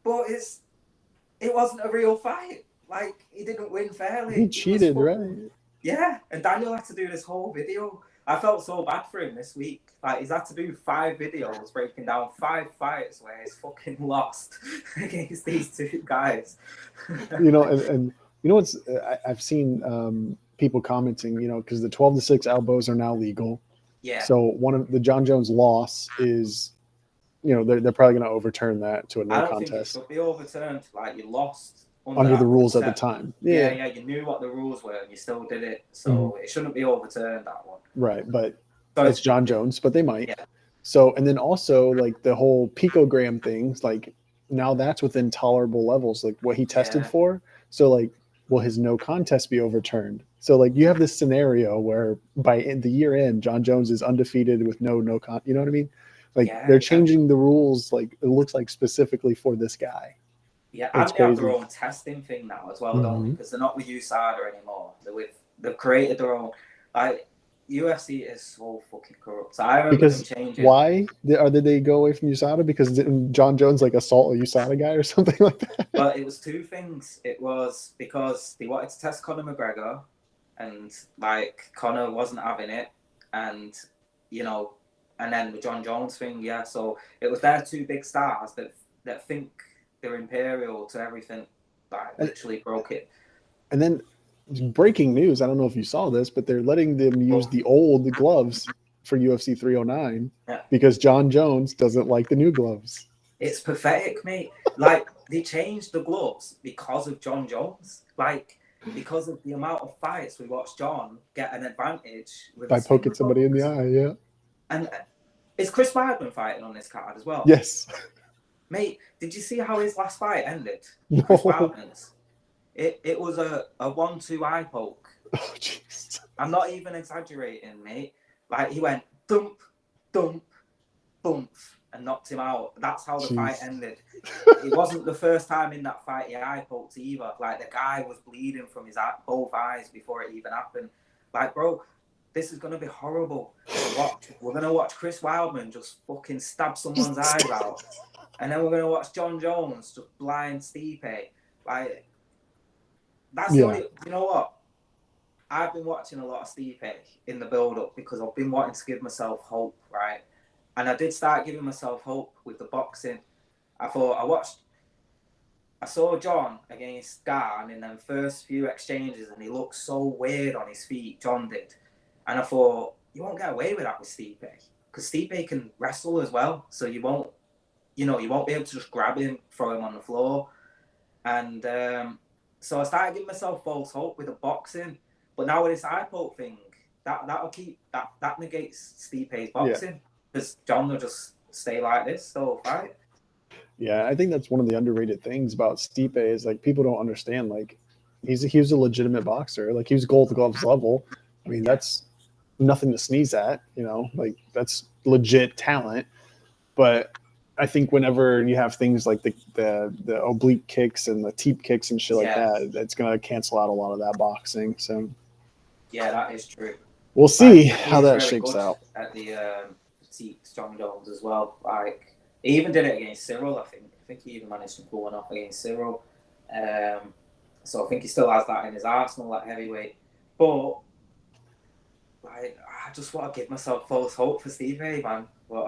but it wasn't a real fight. Like, he didn't win fairly. he cheated, right? Yeah, and Daniel had to do this whole video. I felt so bad for him this week. Like, he's had to do 5 videos breaking down 5 fights where he's fucking lost against these 2 guys. And you know what's I've seen people commenting, because the 12-6 elbows are now legal. Yeah. So one of the John Jones loss is, they're probably going to overturn that to a no I don't contest. think it should be overturned. Like, you lost under the rules at the time. Yeah, you knew what the rules were and you still did it. So it shouldn't be overturned, that one. Right, but it's John Jones, but they might. Yeah. So, and then also, like, the whole picogram things, like, now that's within tolerable levels, like what he tested for. So, like, will his no contest be overturned? So, like, you have this scenario where by the year end, John Jones is undefeated with no you know what I mean? Like, they're changing the rules, like, it looks like specifically for this guy. Yeah, and they have their own testing thing now as well, don't they? Because they're not with USADA anymore. They've created their own. Like, UFC is so fucking corrupt. So I remember them changing. Why did they go away from USADA? Because didn't John Jones like assault a USADA guy or something like that? Well, it was 2 things. It was because they wanted to test Conor McGregor, and like Conor wasn't having it, and and then the John Jones thing. Yeah, so it was their 2 big stars that think they're imperial to everything, like, literally broke it. And then breaking news, I don't know if you saw this, but they're letting them use the old gloves for UFC 309 because John Jones doesn't like the new gloves. It's pathetic, mate. Like, they changed the gloves because of John Jones. Like, because of the amount of fights we watched John get an advantage by poking somebody in the eye. Yeah. And is Chris Weidman fighting on this card as well? Yes. Mate, did you see how his last fight ended? No. Chris Weidman's. It was a 1-2 eye poke. Oh, jeez. I'm not even exaggerating, mate. Like, he went thump, thump, thump, and knocked him out. That's how the fight ended. It wasn't the first time in that fight he eye poked either. Like, the guy was bleeding from his both eyes before it even happened. Like, bro, this is going to be horrible to watch. We're going to watch Chris Weidman just fucking stab someone's eyes out. And then we're going to watch John Jones just blind Stipe. Like, that's the only, you know what? I've been watching a lot of Stipe in the build-up because I've been wanting to give myself hope, right? And I did start giving myself hope with the boxing. I saw John against Garn in them first few exchanges and he looked so weird on his feet, John did. And I thought, you won't get away with that with Stipe because Stipe can wrestle as well. So you won't be able to just grab him, throw him on the floor. And so I started giving myself false hope with the boxing. But now with this eye poke thing, that negates Stipe's boxing because John will just stay like this the whole fight. Yeah, I think that's one of the underrated things about Stipe is, like, people don't understand, like, he was a legitimate boxer. Like, he was gold gloves level. I mean, that's nothing to sneeze at, like, that's legit talent. But I think whenever you have things like the oblique kicks and the teep kicks and shit like that, it's going to cancel out a lot of that boxing. So yeah, that is true. We'll see how that shakes out. At the teeps, John Jones as well. Like, he even did it against Cyril, I think. I think he even managed to pull one off against Cyril. So I think he still has that in his arsenal, that heavyweight. But, like, I just want to give myself false hope for Stipe, man. Well,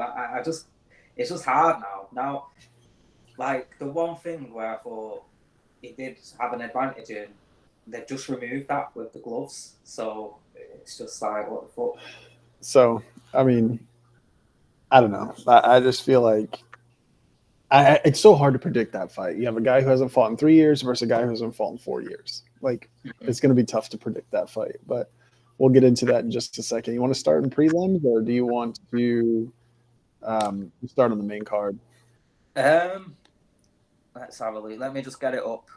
it's just hard now. Now, like the one thing where I thought he did have an advantage in, they've just removed that with the gloves. So it's just like, what the fuck? So, I mean, I don't know. I just feel like it's so hard to predict that fight. You have a guy who hasn't fought in 3 years versus a guy who hasn't fought in 4 years. Like, it's going to be tough to predict that fight. But we'll get into that in just a second. You want to start in prelims, or do you want to start on the main card? Let's have a look. Let me just get it up.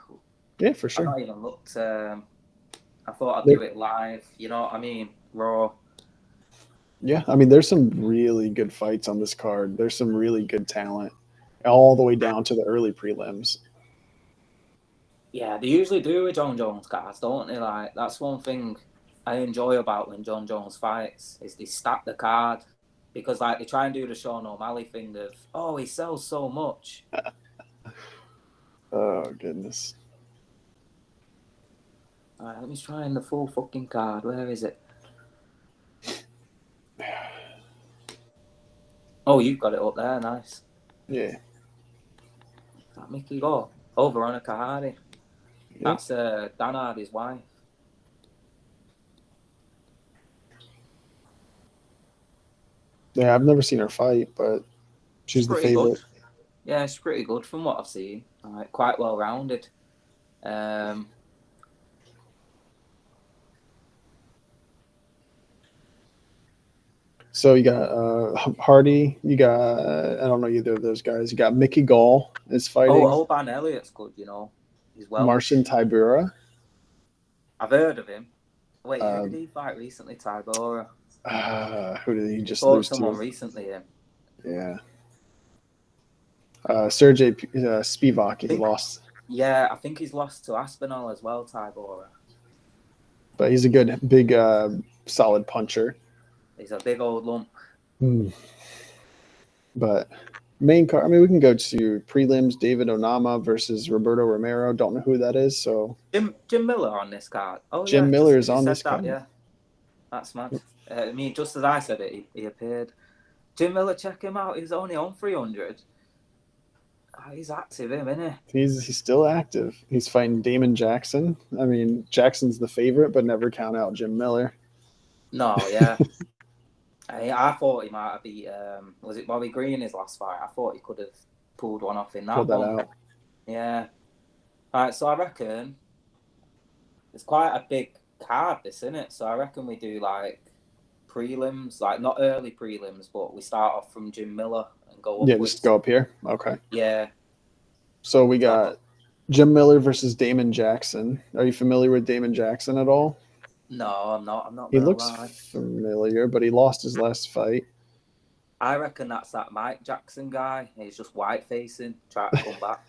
Yeah, for sure. I've not even looked. I thought I'd do it live. You know what I mean? Raw. Yeah, I mean, there's some really good fights on this card. There's some really good talent, all the way down to the early prelims. Yeah, they usually do with John Jones cards, don't they? Like, that's one thing I enjoy about when John Jones fights is they stack the card, because like they try and do the Sean O'Malley thing of, oh, he sells so much. Oh goodness. All right, let me try in the full fucking card. Where is it? Oh, you've got it up there. Nice. Yeah. That Mickey Go. Oh, Veronica Hardy. Yep. That's Dan Hardy's wife. Yeah, I've never seen her fight, but she's the favorite. Good. Yeah, she's pretty good from what I've seen. Quite well rounded. So you got Hardy. You got I don't know either of those guys. You got Mickey Gall is fighting. Oh, Ban Elliott's good. You know, he's well. Marcin Tybura. I've heard of him. Wait, who did he fight recently? Tybura. Who did he just fought lose someone to? Recently. Yeah. Sergey Spivak. He lost. Yeah, I think he's lost to Aspinall as well, Tybura. But he's a good, big, solid puncher. He's a big old lump. But main card, I mean, we can go to prelims. David Onama versus Roberto Romero. Don't know who that is. So Jim Miller on this card. Oh, Jim yeah, Miller is on this card. Yeah, that's mad. I mean, just as I said it, he appeared. Jim Miller, check him out. He's only on 300. He's active, isn't he? He's still active. He's fighting Damon Jackson. I mean, Jackson's the favorite, but never count out Jim Miller. No, yeah. I thought he might have beat, was it Bobby Green his last fight? I thought he could have pulled one off in that one. Out. Yeah. All right, so I reckon it's quite a big card, this, isn't it? So I reckon we do like prelims, like not early prelims, but we start off from Jim Miller and go up. Yeah, just go up here. Okay. Yeah. So we got Jim Miller versus Damon Jackson. Are you familiar with Damon Jackson at all? No, I'm not. He looks familiar, but he lost his last fight. I reckon that's that Mike Jackson guy. He's just white facing, trying to come back.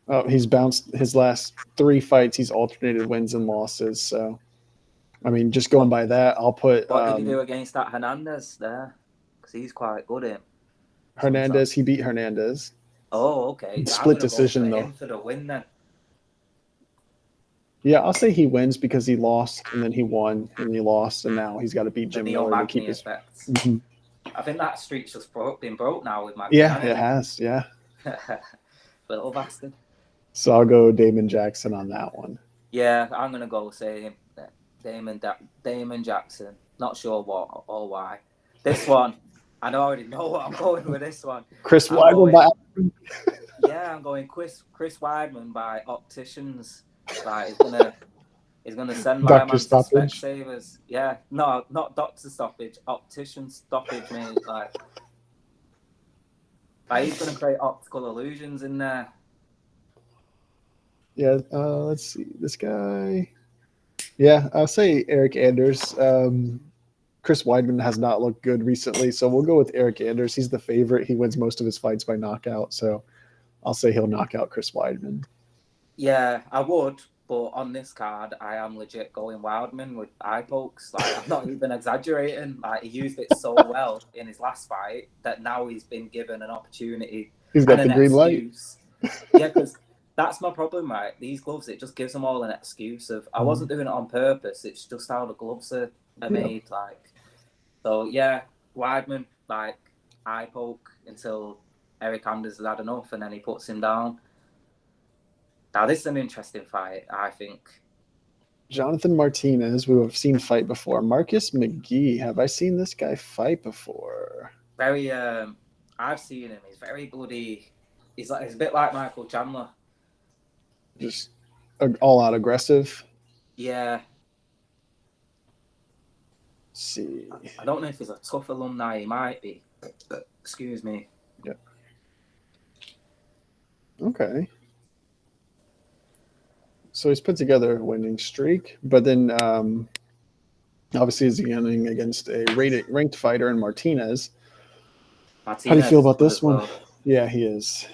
Oh, he's bounced his last 3 fights. He's alternated wins and losses. So, I mean, just going by that, I'll put. What did he do against that Hernandez there? Because he's quite good at him. Hernandez, he beat Hernandez. Oh, okay. Split decision, though. For the win, then. Yeah, I'll say he wins because he lost and then he won and he lost and now he's got to beat Jim Miller to keep his. Mm-hmm. I think that streak's just been broke now with Mike. Yeah, it has. Yeah. Little bastard. So I'll go Damon Jackson on that one. Yeah, I'm gonna go say Damon Jackson. Not sure what or why. This one, I already know what I'm going with. This one. Chris Weidman. Yeah, I'm going Chris Weidman by Opticians. Like he's gonna send my man to Specsavers. Yeah, no, not doctor stoppage, optician stoppage, mate. Like he's gonna create optical illusions in there. Yeah, let's see this guy. Yeah, I'll say Eric Anders. Chris Weidman has not looked good recently, so we'll go with Eric Anders. He's the favorite. He wins most of his fights by knockout, so I'll say he'll knock out Chris Weidman. Yeah, I would, but on this card, I am legit going Wildman with eye pokes. Like, I'm not even exaggerating. Like, he used it so well in his last fight that now he's been given an opportunity. He's got the green light. Yeah, because that's my problem, right? These gloves, it just gives them all an excuse of, I wasn't doing it on purpose. It's just how the gloves are made. Like, so yeah, Weidman, like, eye poke until Eric Anders has had enough, and then he puts him down. Now, this is an interesting fight, I think. Jonathan Martinez, we have seen fight before. Marcus McGee, have I seen this guy fight before? Very, I've seen him. He's very bloody. He's a bit like Michael Chandler. Just all out aggressive. Yeah. Let's see. I don't know if he's a tough alumni. He might be. Excuse me. Yeah. Okay. So he's put together a winning streak, but then obviously he's getting against a ranked fighter in Martinez. How do you feel about this one? Well. Yeah, he is.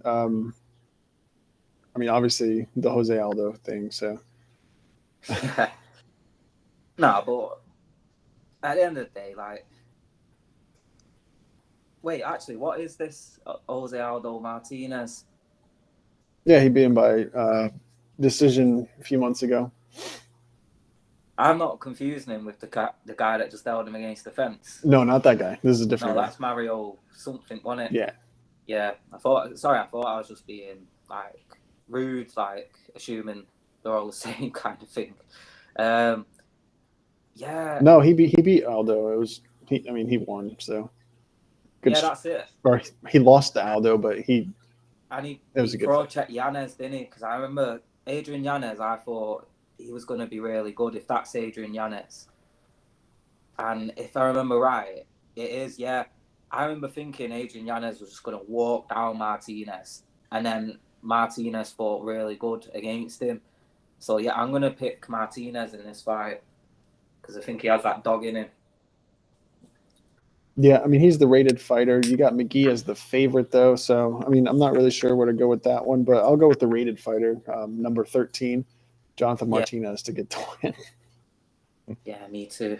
I mean, obviously the Jose Aldo thing. So. No, but at the end of the day, like, wait, actually, what is this Jose Aldo Martinez? Yeah, he beat him by decision a few months ago. I'm not confusing him with the guy that just held him against the fence. No, not that guy. This is a different guy. That's Mario something, wasn't it? Yeah. Yeah. I thought I was just being like rude, like assuming they're all the same kind of thing. Yeah. No, he beat Aldo. It was he won, so yeah, that's it. Or he lost to Aldo, but he pro checked Yanez, didn't he? Because I remember Adrian Yanez, I thought he was going to be really good if that's Adrian Yanez. And if I remember right, it is, yeah. I remember thinking Adrian Yanez was just going to walk down Martinez. And then Martinez fought really good against him. So, yeah, I'm going to pick Martinez in this fight because I think he has that dog in him. Yeah, I mean, he's the rated fighter. You got McGee as the favorite, though. So, I mean, I'm not really sure where to go with that one, but I'll go with the rated fighter, number 13, Jonathan Martinez, to get the win. Yeah, me too.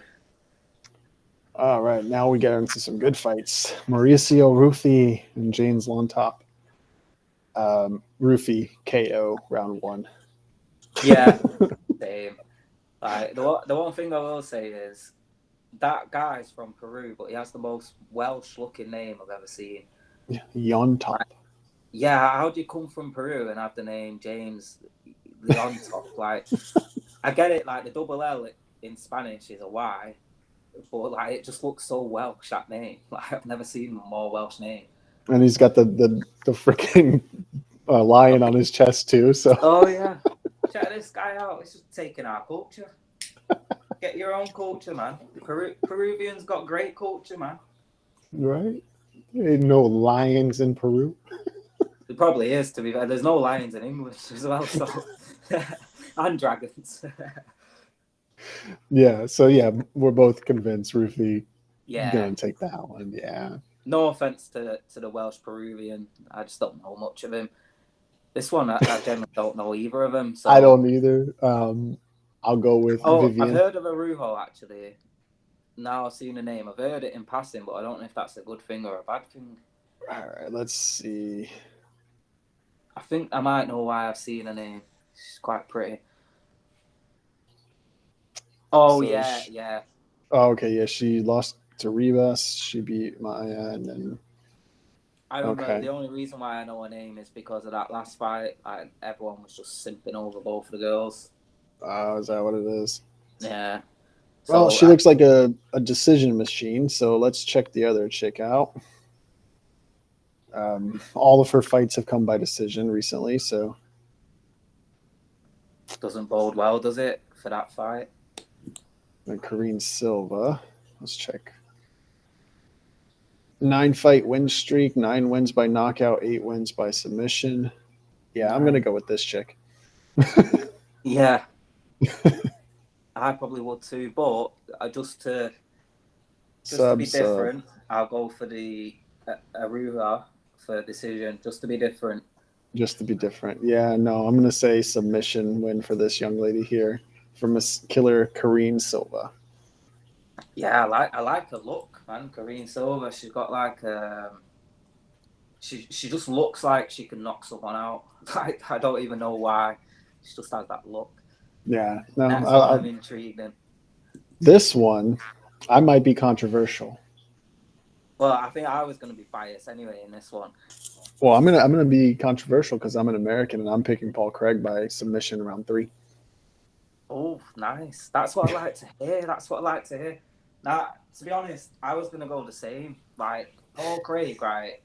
All right, now we get into some good fights. Mauricio Rufy and James Lontop. Rufy KO round 1. Yeah, same. Like, the one thing I will say is that guy's from Peru, but he has the most Welsh-looking name I've ever seen. Yeah, Lontop. Yeah, how do you come from Peru and have the name James Lontop? Like, I get it. Like the double L in Spanish is a Y, but like it just looks so Welsh, that name. Like I've never seen a more Welsh name. And he's got the freaking lion on his chest too. So. Oh yeah, check this guy out. He's just taking our culture. Get your own culture, man. Peruvians got great culture, man. Right? Ain't no lions in Peru. It probably is, to be fair. There's no lions in English as well, so and dragons. Yeah, so yeah, we're both convinced Rufy gonna take that one. Yeah. No offense to the Welsh Peruvian. I just don't know much of him. This one, I generally don't know either of them. So. I don't either. I'll go with Vivian. I've heard of Arujo, actually. Now I've seen the name. I've heard it in passing, but I don't know if that's a good thing or a bad thing. All right, let's see. I think I might know why I've seen her name. She's quite pretty. Oh, so yeah. Oh, okay, yeah. She lost to Rivas. She beat Maya, and then... I remember the only reason why I know her name is because of that last fight. Like, everyone was just simping over both of the girls. Oh, is that what it is? Yeah. Well, she looks like a decision machine, so let's check the other chick out. All of her fights have come by decision recently, so... Doesn't bode well, does it, for that fight? And Karine Silva. Let's check. 9-fight win streak, 9 wins by knockout, 8 wins by submission. Yeah, I'm going to go with this chick. Yeah. I probably would too, but just to be different, I'll go for the Arujo for decision, just to be different. Just to be different. Yeah, no, I'm going to say submission win for this young lady here from Miss Killer Karine Silva. Yeah, I like her look, man. Karine Silva, she's got like she just looks like she can knock someone out. Like I don't even know why. She just has that look. Yeah, no, that's what I'm intrigued in. This one, I might be controversial. Well, I think I was going to be biased anyway in this one. Well, I'm gonna be controversial because I'm an American and I'm picking Paul Craig by submission round 3. Oh, nice. That's what I like to hear. That's what I like to hear. Now, to be honest, I was going to go the same. Like, Paul Craig, right?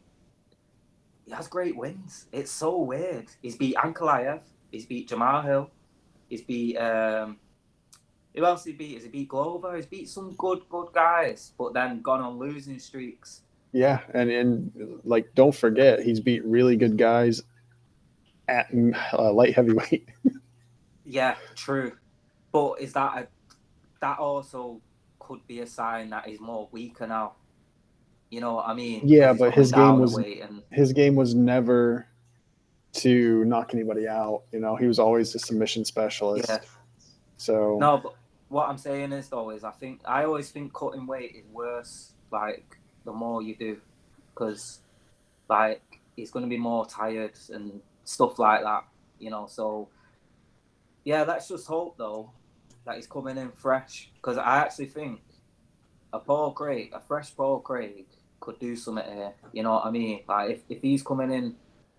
He has great wins. It's so weird. He's beat Ankalaev. He's beat Jamal Hill. He's beat who else he beat? Has he beat Glover? He's beat some good guys, but then gone on losing streaks. Yeah, and like don't forget he's beat really good guys at light heavyweight. Yeah, true. But is that that also could be a sign that he's more weaker now? You know what I mean? Yeah, He's but coming down a weight and his game was never to knock anybody out. You know, he was always a submission specialist. yeah. So No, but what I'm saying is though is I always think cutting weight is worse. Like the more you do, because like he's going to be more tired and stuff like that. You know, so yeah, let's just hope though that he's coming in fresh, because I actually think a fresh Paul Craig could do something here. You know what I mean? Like if he's coming in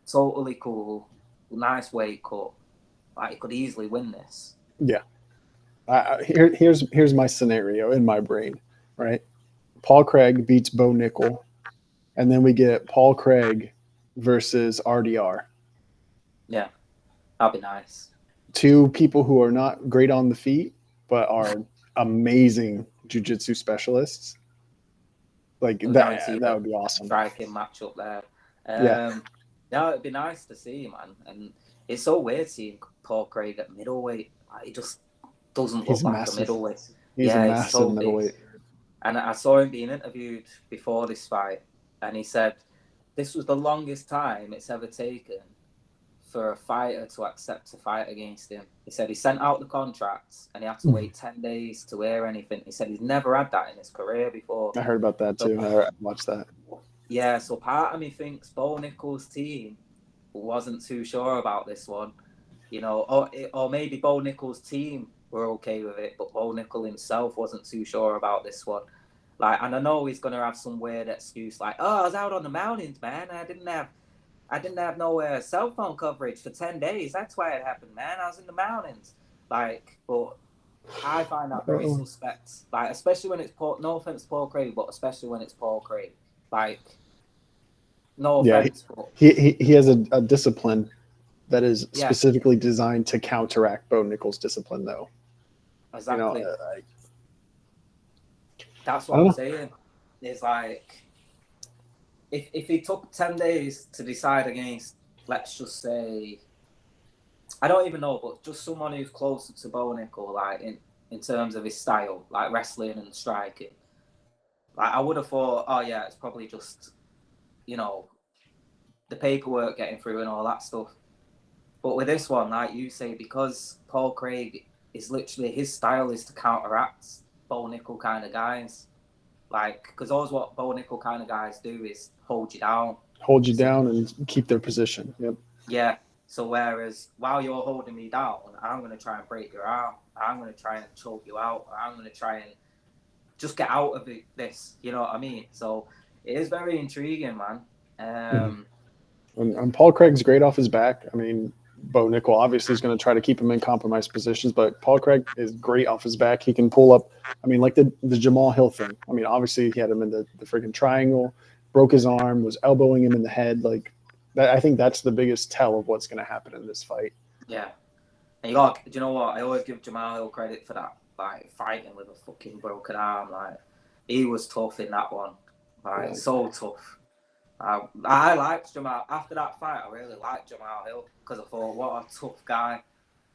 totally cool, nice weight cut, like he could easily win this. yeah, here's my scenario in my brain. Right, Paul Craig beats Bo Nickel, and then we get Paul Craig versus RDR. Yeah, that'd be nice. Two people who are not great on the feet, but are amazing jiu-jitsu specialists. Like that would be awesome. Striking match up there. Yeah. No, it'd be nice to see, man. And it's so weird seeing Paul Craig at middleweight. Like, he just doesn't look like a middleweight. He's a massive middleweight. And I saw him being interviewed before this fight, and he said this was the longest time it's ever taken for a fighter to accept to fight against him. He said he sent out the contracts and he had to wait 10 days to hear anything. He said he's never had that in his career before. I heard about that too. I watched that. Yeah, so part of me thinks Bo Nickel's team wasn't too sure about this one, you know, or maybe Bo Nickel's team were okay with it, but Bo Nickel himself wasn't too sure about this one. Like, and I know he's gonna have some weird excuse like, "Oh, I was out on the mountains, man. I didn't have no cell phone coverage for 10 days. That's why it happened, man. I was in the mountains." Like, but I find that very suspect. Like, especially when it's no offense to Paul Craig, but especially when it's Paul Craig. Like, no offense. He has a discipline that is specifically designed to counteract Bo Nickel's discipline, though. Exactly. You know, that's what I'm saying. It's like, if he took 10 days to decide against, let's just say, I don't even know, but just someone who's closer to Bo Nickel, like in terms of his style, like wrestling and striking, like I would have thought, oh yeah, it's probably just, you know, the paperwork getting through and all that stuff. But with this one, like you say, because Paul Craig is literally, his style is to counteract Bo Nickel kind of guys. Like, because always what Bo Nickel kind of guys do is hold you down. Hold you down and keep their position. Yep. Yeah. So whereas while you're holding me down, I'm going to try and break your arm. I'm going to try and choke you out. I'm going to try and just get out of this. You know what I mean? So it is very intriguing, man. And Paul Craig's great off his back. I mean, Bo Nickel obviously is going to try to keep him in compromised positions, but Paul Craig is great off his back. He can pull up. I mean, like the Jamal Hill thing. I mean, obviously he had him in the freaking triangle, broke his arm, was elbowing him in the head. Like that, I think that's the biggest tell of what's going to happen in this fight. Yeah. And do you know what? I always give Jamal Hill credit for that. Like fighting with a fucking broken arm. Like he was tough in that one. Like so tough. I liked Jamal. After that fight, I really liked Jamal Hill because I thought, what a tough guy.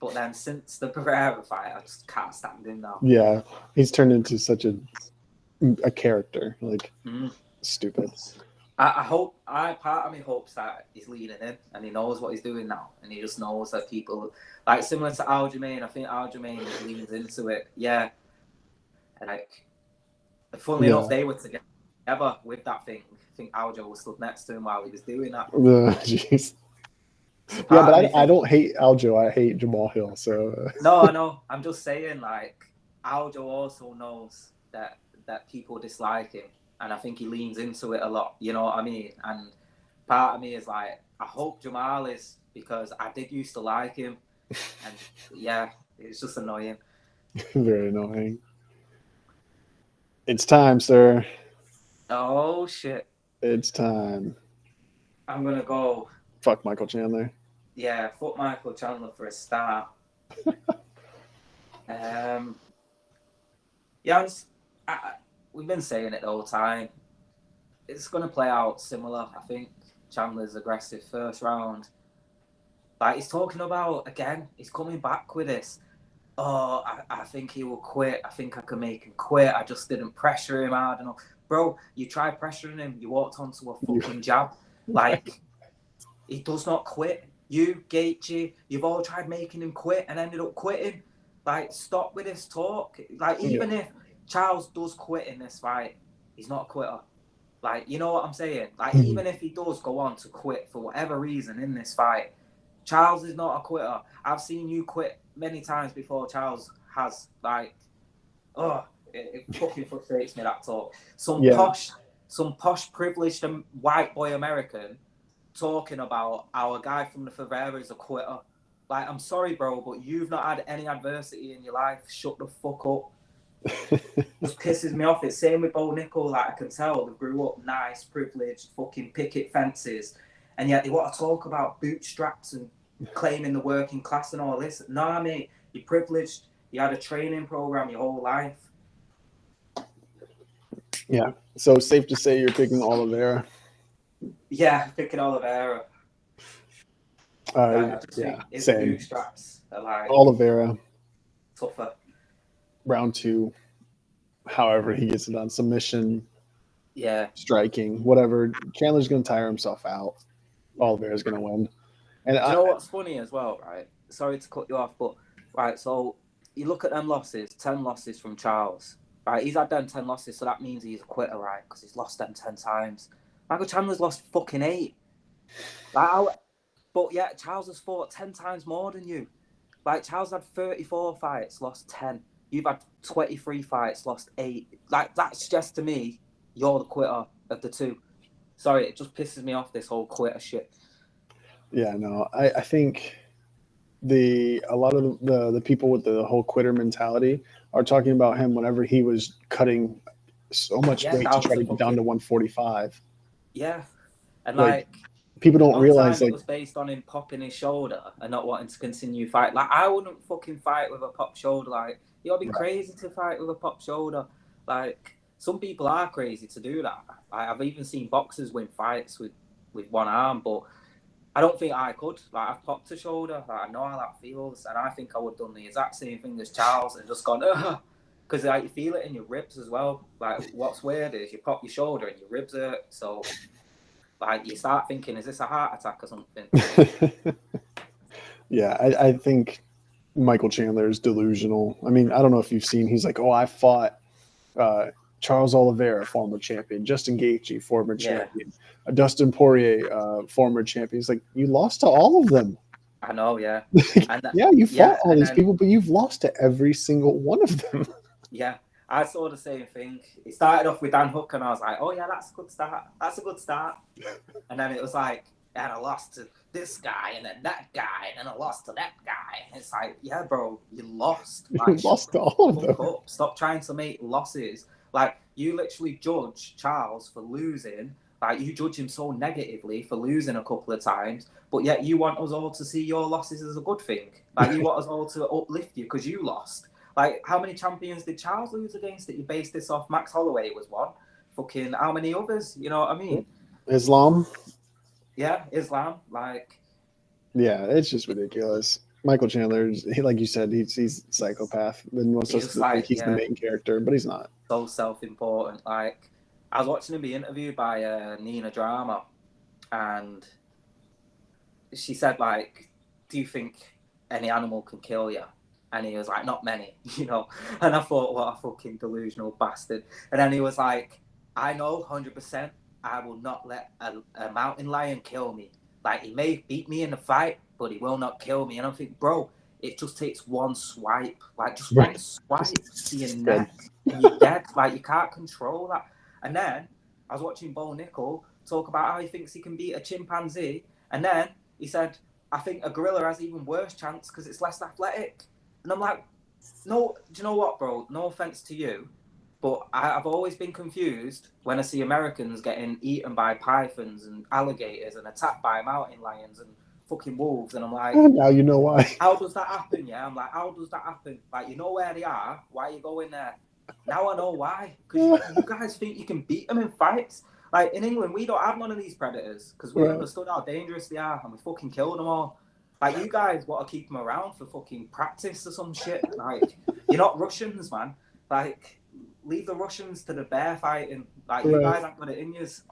But then since the Pereira fight, I just can't stand him now. Yeah, he's turned into such a character, like stupid. Part of me hopes that he's leading in and he knows what he's doing now, and he just knows that people, like similar to Aljamain, I think Aljamain leans into it. Yeah, and like, funnily enough, they were together with that thing. I think Aljo was stood next to him while he was doing that. Jeez. So yeah, but I don't hate Aljo. I hate Jamal Hill. So no, I know. I'm just saying, like Aljo also knows that people dislike him. and I think he leans into it a lot. You know what I mean? And part of me is like, I hope Jamal is, because I did used to like him, and yeah, it's just annoying. Very annoying. It's time, sir. Oh shit! It's time. I'm gonna go. Fuck Michael Chandler. Yeah, fuck Michael Chandler for a start. Yeah, we've been saying it the whole time. It's going to play out similar. I think Chandler's aggressive first round. Like he's talking about, again, he's coming back with this. Oh, I think he will quit. I think I can make him quit. I just didn't pressure him hard enough. Bro, you tried pressuring him. You walked onto a fucking jab. Like, he does not quit. You, Gaethje, you've all tried making him quit and ended up quitting. Like, stop with this talk. Like, even if Charles does quit in this fight, he's not a quitter. Like, you know what I'm saying? Like, even if he does go on to quit for whatever reason in this fight, Charles is not a quitter. I've seen you quit many times before Charles has. Like, it fucking frustrates me, that talk. Some posh, privileged white boy American talking about our guy from the Favela is a quitter. Like, I'm sorry, bro, but you've not had any adversity in your life. Shut the fuck up. Just pisses me off. It's same with Bo Nickel. Like, I can tell they grew up nice, privileged, fucking picket fences, and yet they want to talk about bootstraps and claiming the working class and all this. Nah, mate, you're privileged. You had a training program your whole life. Yeah. So safe to say you're picking Oliveira. Yeah, picking Oliveira. Yeah, same. Bootstraps are like Oliveira. Tougher. Round 2. However he gets it on submission. Yeah. Striking, whatever. Chandler's going to tire himself out. Oliveira's going to win. And you know what's funny as well, right? Sorry to cut you off, but right, so you look at them losses, 10 losses from Charles. Right, he's had them 10 losses, so that means he's a quitter, right? Because he's lost them 10 times. Michael Chandler's lost fucking 8. But yeah, Charles has fought 10 times more than you. Like, Charles had 34 fights, lost 10. You've had 23 fights, lost 8. Like, that suggests to me you're the quitter of the two. Sorry, it just pisses me off, this whole quitter shit. Yeah, no, I think a lot of the people with the whole quitter mentality are talking about him whenever he was cutting so much weight to try to get down to 145. Yeah, and like people don't realize it was based on him popping his shoulder and not wanting to continue fight. Like, I wouldn't fucking fight with a pop shoulder. Like, you gotta be crazy to fight with a pop shoulder. Like, some people are crazy to do that. I've even seen boxers win fights with one arm, but I don't think I could. Like, I've popped a shoulder. Like, I know how that feels, and I think I would have done the exact same thing as Charles and just gone, because like, you feel it in your ribs as well. Like, what's weird is you pop your shoulder and your ribs hurt. So, like, you start thinking, is this a heart attack or something? Yeah, I think Michael Chandler is delusional. I mean, I don't know if you've seen, he's like, I fought Charles Oliveira, former champion, Justin Gaethje, former champion, Dustin Poirier, former champion. He's like, you lost to all of them. I know, yeah. You fought all these people, but you've lost to every single one of them. Yeah, I saw the same thing. It started off with Dan Hook, and I was like, oh, yeah, that's a good start. That's a good start. And then it was like, and I lost to this guy, and then that guy, and then I lost to that guy. And it's like, yeah, bro, you lost. Like, you lost to all of them. Stop trying to make losses. Like, you literally judge Charles for losing. Like, you judge him so negatively for losing a couple of times, but yet you want us all to see your losses as a good thing. Like, you want us all to uplift you because you lost. Like, how many champions did Charles lose against that you based this off? Max Holloway was one. Fucking how many others? You know what I mean? Islam? Yeah, Islam. Like, yeah, it's just ridiculous. Michael Chandler, like you said, he's a psychopath. Then wants us to think he's the main character, but he's not. So self-important. Like, I was watching him be interviewed by Nina Drama, and she said, like, do you think any animal can kill you? And he was like, not many, you know. And I thought, what a fucking delusional bastard. And then he was like, I know 100% I will not let a mountain lion kill me. Like, he may beat me in the fight, but he will not kill me. And I think, bro, it just takes one swipe. Like, just one swipe to your neck, and you're dead. Like, you can't control that. And then I was watching Bo Nickel talk about how he thinks he can beat a chimpanzee. And then he said, I think a gorilla has even worse chance because it's less athletic. And I'm like, no, do you know what, bro? No offense to you, but I've always been confused when I see Americans getting eaten by pythons and alligators and attacked by mountain lions and fucking wolves. And I'm like, now you know why. How does that happen? Yeah, I'm like, how does that happen? Like, you know where they are. Why are you going there? Now I know why. Because you guys think you can beat them in fights. Like, in England, we don't have none of these predators because we understood how dangerous they are and we fucking killed them all. Like, you guys want to keep them around for fucking practice or some shit. Like, you're not Russians, man. Like, leave the Russians to the bear fighting. Like, you guys aren't good at Indians.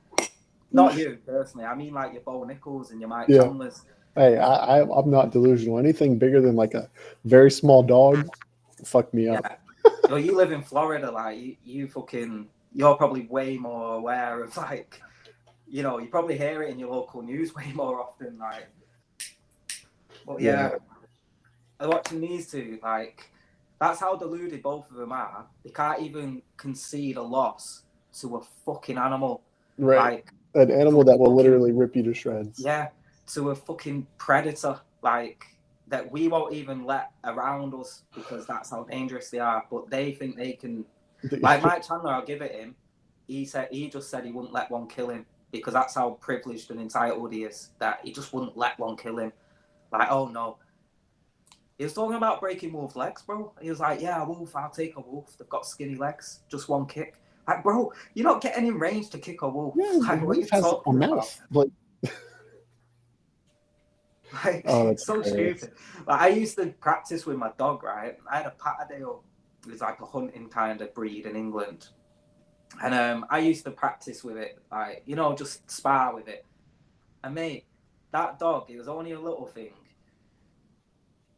Not you, personally. I mean, like, your Bo Nichols and your Mike Chandlers. Hey, I'm not delusional. Anything bigger than like a very small dog, fuck me up. Well, you live in Florida, like you fucking, you're probably way more aware of like, you know, you probably hear it in your local news way more often, like. But yeah, watching these two, like, that's how deluded both of them are. They can't even concede a loss to a fucking animal, right? Like an animal that will literally rip you to shreds. Yeah, to a fucking predator, like. That we won't even let around us because that's how dangerous they are. But they think they can. Like Mike Chandler, I'll give it him. He just said he wouldn't let one kill him because that's how privileged and entitled he is. That he just wouldn't let one kill him. Like, oh no. He was talking about breaking wolves' legs, bro. He was like, yeah, a wolf, I'll take a wolf. They've got skinny legs, just one kick. Like, bro, you're not getting in range to kick a wolf. Yeah, like, what are you talking about? Like, it's so stupid. Like, I used to practice with my dog, right? I had a Patterdale. It was like a hunting kind of breed in England. And I used to practice with it, like, you know, just spar with it. And mate, that dog, it was only a little thing.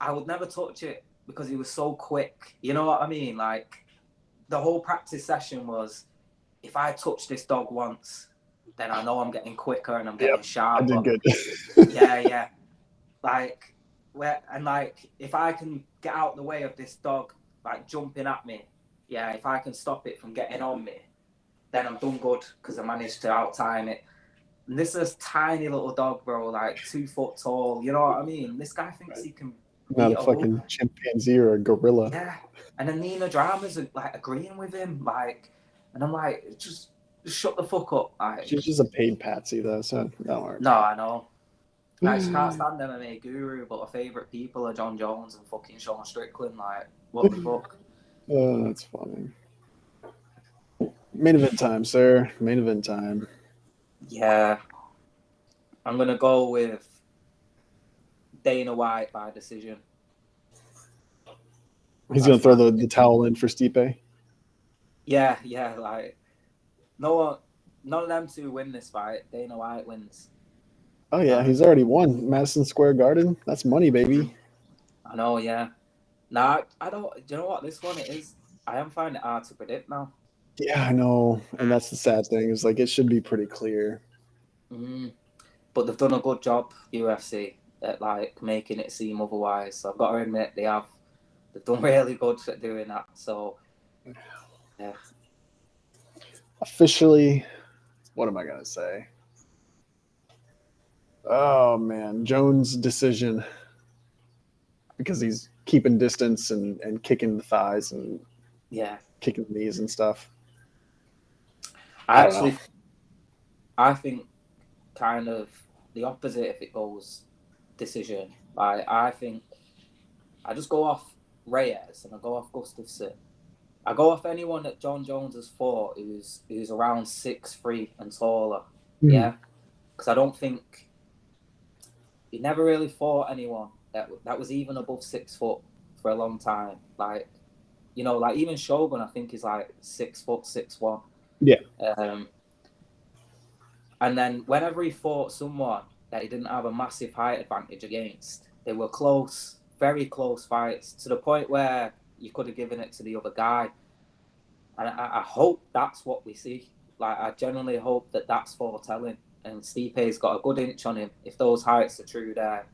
I would never touch it because he was so quick. You know what I mean? Like, the whole practice session was, if I touch this dog once, then I know I'm getting quicker and I'm getting sharper. I did good. yeah. Like, if I can get out the way of this dog, like, jumping at me, if I can stop it from getting on me, then I'm done good because I managed to outtime it. And this is a tiny little dog, bro, like 2 foot tall. You know what I mean? This guy thinks he can. Not a fucking chimpanzee or a gorilla. Yeah. And then Nina Drama's like agreeing with him, like, and I'm like, just shut the fuck up. Like, she's just a paid patsy, though, so don't worry. No, I know. Like, she can't stand MMA guru, but her favourite people are John Jones and fucking Sean Strickland. Like, what the fuck? Oh, that's funny. Main event time, sir. Main event time. Yeah. I'm going to go with Dana White by decision. He's going to throw the towel in for Stipe? Yeah, like, none of them two win this fight. Dana White wins. Oh, yeah, he's already won. Madison Square Garden. That's money, baby. I know, yeah. Nah, I don't. Do you know what this one is? I am finding it hard to predict now. Yeah, I know. And that's the sad thing. Is like, it should be pretty clear. But they've done a good job, UFC, at like making it seem otherwise. So I've got to admit, they've done really good at doing that. So, yeah. Officially, what am I going to say? Oh, man. Jones' decision. Because he's keeping distance and kicking the thighs and kicking the knees and stuff. I think kind of the opposite if it goes decision. I think I just go off Reyes and I go off Gustafsson. I go off anyone that John Jones has fought who's around 6'3" and taller. Yeah, because I don't think he never really fought anyone that was even above 6 foot for a long time. Like, you know, like even Shogun, I think is like 6 foot 6'1". Yeah. And then whenever he fought someone that he didn't have a massive height advantage against, they were close, very close fights to the point where you could have given it to the other guy. And I hope that's what we see. Like, I genuinely hope that that's foretelling. And Stipe's got a good inch on him. If those heights are true there,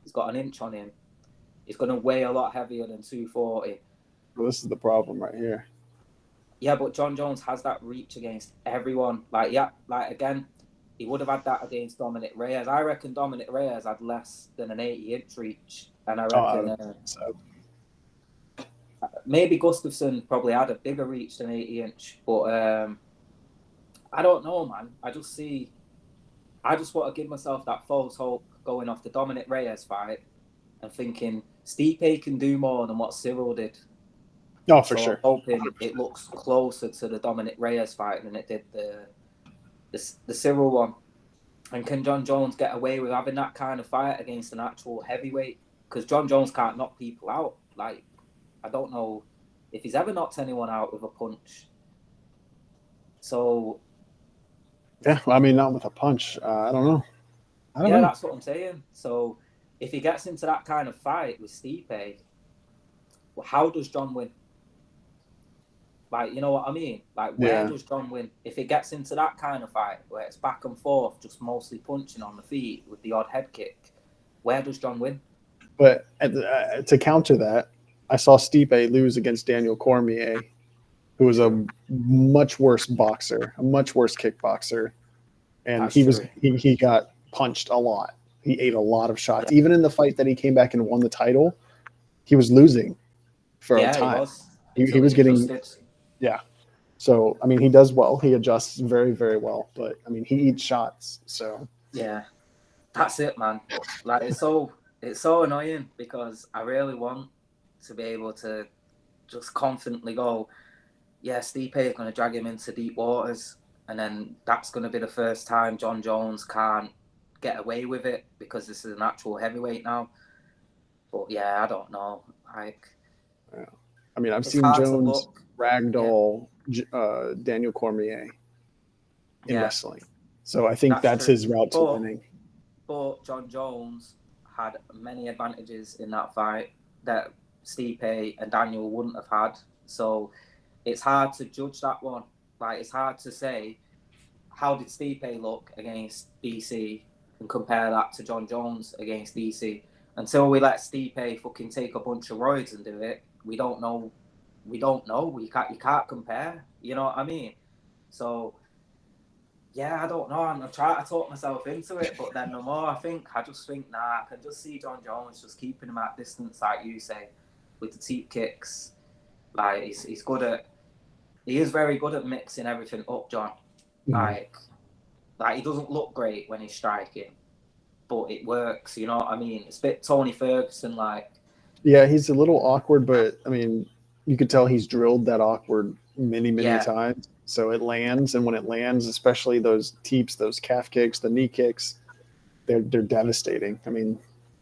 he's got an inch on him. He's going to weigh a lot heavier than 240. Well, this is the problem right here. Yeah, but John Jones has that reach against everyone. Like, yeah, like again, he would have had that against Dominic Reyes. I reckon Dominic Reyes had less than an 80-inch reach, and I reckon So maybe Gustafsson probably had a bigger reach than 80-inch. But I don't know, man. I just want to give myself that false hope going off the Dominic Reyes fight and thinking Stipe can do more than what Cyril did. no, for So sure. I'm hoping it looks closer to the Dominic Reyes fight than it did the Cyril one. And can John Jones get away with having that kind of fight against an actual heavyweight? Because John Jones can't knock people out. Like, I don't know if he's ever knocked anyone out with a punch. So Yeah, I mean, not with a punch. I don't know. That's what I'm saying. So if he gets into that kind of fight with Stipe, well, how does John win? Like, you know what I mean? Like, where does John win? If it gets into that kind of fight where it's back and forth, just mostly punching on the feet with the odd head kick, where does John win? But to counter that, I saw Stipe lose against Daniel Cormier, who was a much worse boxer, a much worse kickboxer, and he got punched a lot. He ate a lot of shots. Even in the fight that he came back and won the title, he was losing for a time. He was getting yeah. So I mean, he does well. He adjusts very, very well. But I mean, he eats shots. So yeah, that's it, man. Like it's so annoying because I really want to be able to just confidently go, yeah, Stipe is going to drag him into deep waters, and then that's going to be the first time John Jones can't get away with it because this is an actual heavyweight now. But yeah, I don't know. Like, yeah. I mean, I've seen Jones ragdoll Daniel Cormier in wrestling, so I think that's his route to winning. But John Jones had many advantages in that fight that Stipe and Daniel wouldn't have had. So it's hard to judge that one. Like, it's hard to say how did Stipe look against DC and compare that to John Jones against DC. Until we let Stipe fucking take a bunch of roids and do it, we don't know. You can't compare. You know what I mean? So yeah, I don't know. I'm trying to talk myself into it, but then the more I just think, I can just see John Jones just keeping him at distance, like you say, with the teep kicks. Like he's good at. He is very good at mixing everything up, John. Like he doesn't look great when he's striking, but it works. You know what I mean? It's a bit Tony Ferguson like. Yeah, he's a little awkward, but I mean, you could tell he's drilled that awkward many times. So it lands, and when it lands, especially those teeps, those calf kicks, the knee kicks, they're devastating. I mean,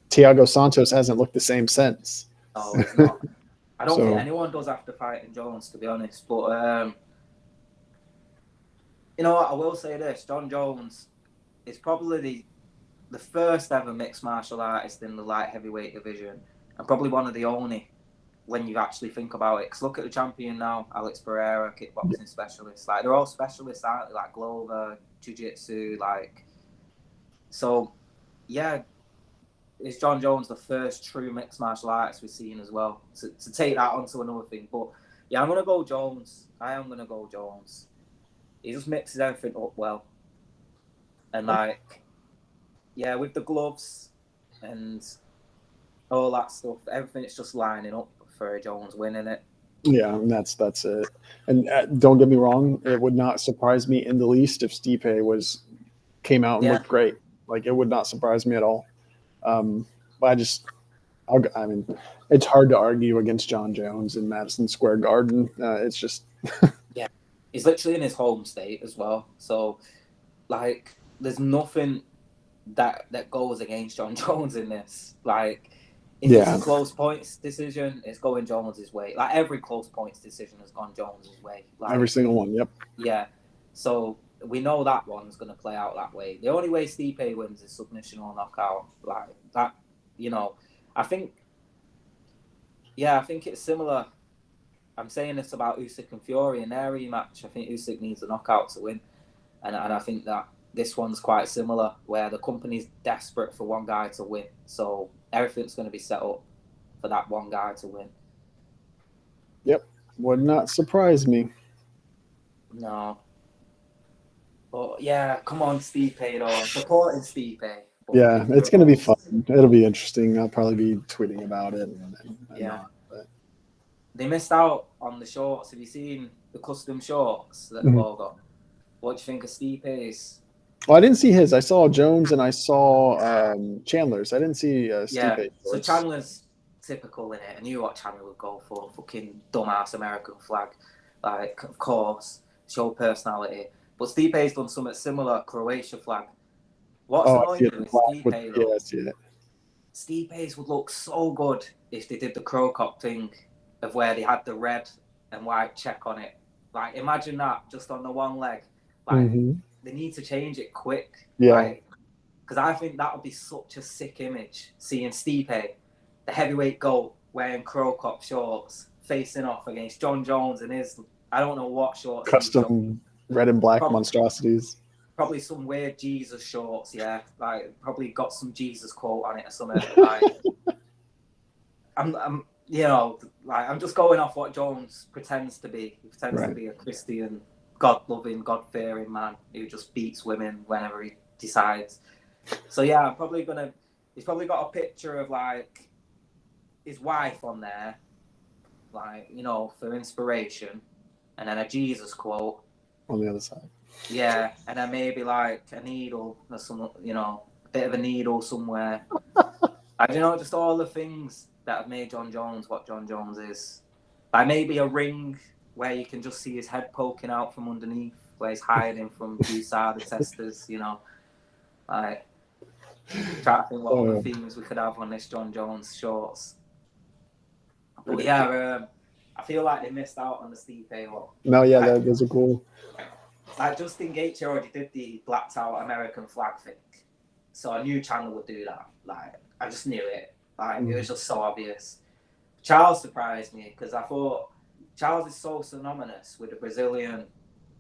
Thiago Santos hasn't looked the same since. No, it's not. I don't think anyone does after fighting Jones, to be honest. But you know what? I will say this: John Jones is probably the first ever mixed martial artist in the light heavyweight division, and probably one of the only when you actually think about it. Because look at the champion now, Alex Pereira, kickboxing specialist. Like, they're all specialists, aren't they? Like Glover, jiu-jitsu, like. So, yeah, is John Jones the first true mixed martial artist we've seen as well? To take that onto another thing. But, yeah, I'm going to go Jones. I am going to go Jones. He just mixes everything up well. And, like, yeah, with the gloves and all that stuff, everything's just lining up for Jones winning it. Yeah, and that's it. And don't get me wrong, it would not surprise me in the least if Stipe came out and looked great. Like, it would not surprise me at all. But I mean, it's hard to argue against John Jones in Madison Square Garden. It's just yeah, he's literally in his home state as well. So, like, there's nothing that goes against John Jones in this. Like, if it's a close points decision, it's going Jones's way. Like, every close points decision has gone Jones's way. Like, every single one, yep. Yeah. So we know that one's going to play out that way. The only way Stipe wins is submission or knockout. Like that, you know. I think it's similar. I'm saying this about Usyk and Fury in their rematch. I think Usyk needs a knockout to win, and I think that this one's quite similar, where the company's desperate for one guy to win. So everything's going to be set up for that one guy to win. Yep, would not surprise me. No. But yeah, come on, Stipe, though. I'm supporting Stipe. Yeah, it's going to be fun. It'll be interesting. I'll probably be tweeting about it and not. But they missed out on the shorts. Have you seen the custom shorts that they've all got? What do you think of Stipe's? Well, I didn't see his. I saw Jones and I saw Chandler's. I didn't see Stipe. Yeah, so Chandler's typical in it. I knew what Chandler would go for. Fucking dumbass American flag. Like, of course, show personality. But Stipe's done something similar, Croatia flag. What's annoying is Stipe, though. I see it. Stipe's would look so good if they did the Crow Cop thing of where they had the red and white check on it. Like, imagine that just on the one leg. Like, they need to change it quick. Yeah. Because I think that would be such a sick image, seeing Stipe, the heavyweight GOAT, wearing Crow Cop shorts, facing off against John Jones and his, I don't know what shorts. Custom red and black monstrosities. Probably some weird Jesus shorts, yeah. Like, probably got some Jesus quote on it or something. Like, I'm just going off what Jones pretends to be. He pretends to be a Christian, God-loving, God-fearing man who just beats women whenever he decides. So yeah, he's probably got a picture of like his wife on there, like, for inspiration, and then a Jesus quote on the other side. Yeah, and then maybe like a needle or some, a bit of a needle somewhere. Just all the things that have made John Jones what John Jones is. Like maybe a ring where you can just see his head poking out from underneath, where he's hiding from USADA testers, Like, try to think what other themes we could have on this John Jones shorts. But yeah, I feel like they missed out on the Stipe one. No, yeah, those are cool. Like, Justin Gaethje already did the blacked out American flag thing, so I knew Chandler would do that. Like, I just knew it. Like, it was just so obvious. Charles surprised me because I thought Charles is so synonymous with the Brazilian,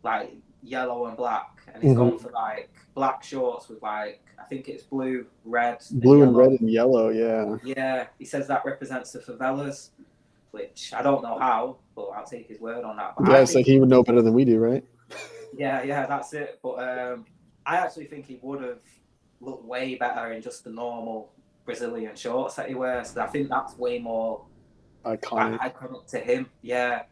like, yellow and black, and he's gone for like black shorts with like, I think it's blue, red, and red and yellow. Yeah, he says that represents the favelas, which I don't know how, but I'll take his word on that. But yeah, so he would know better than we do, right? Yeah, that's it. But I actually think he would have looked way better in just the normal Brazilian shorts that he wears. I think that's way more iconic to him. Yeah.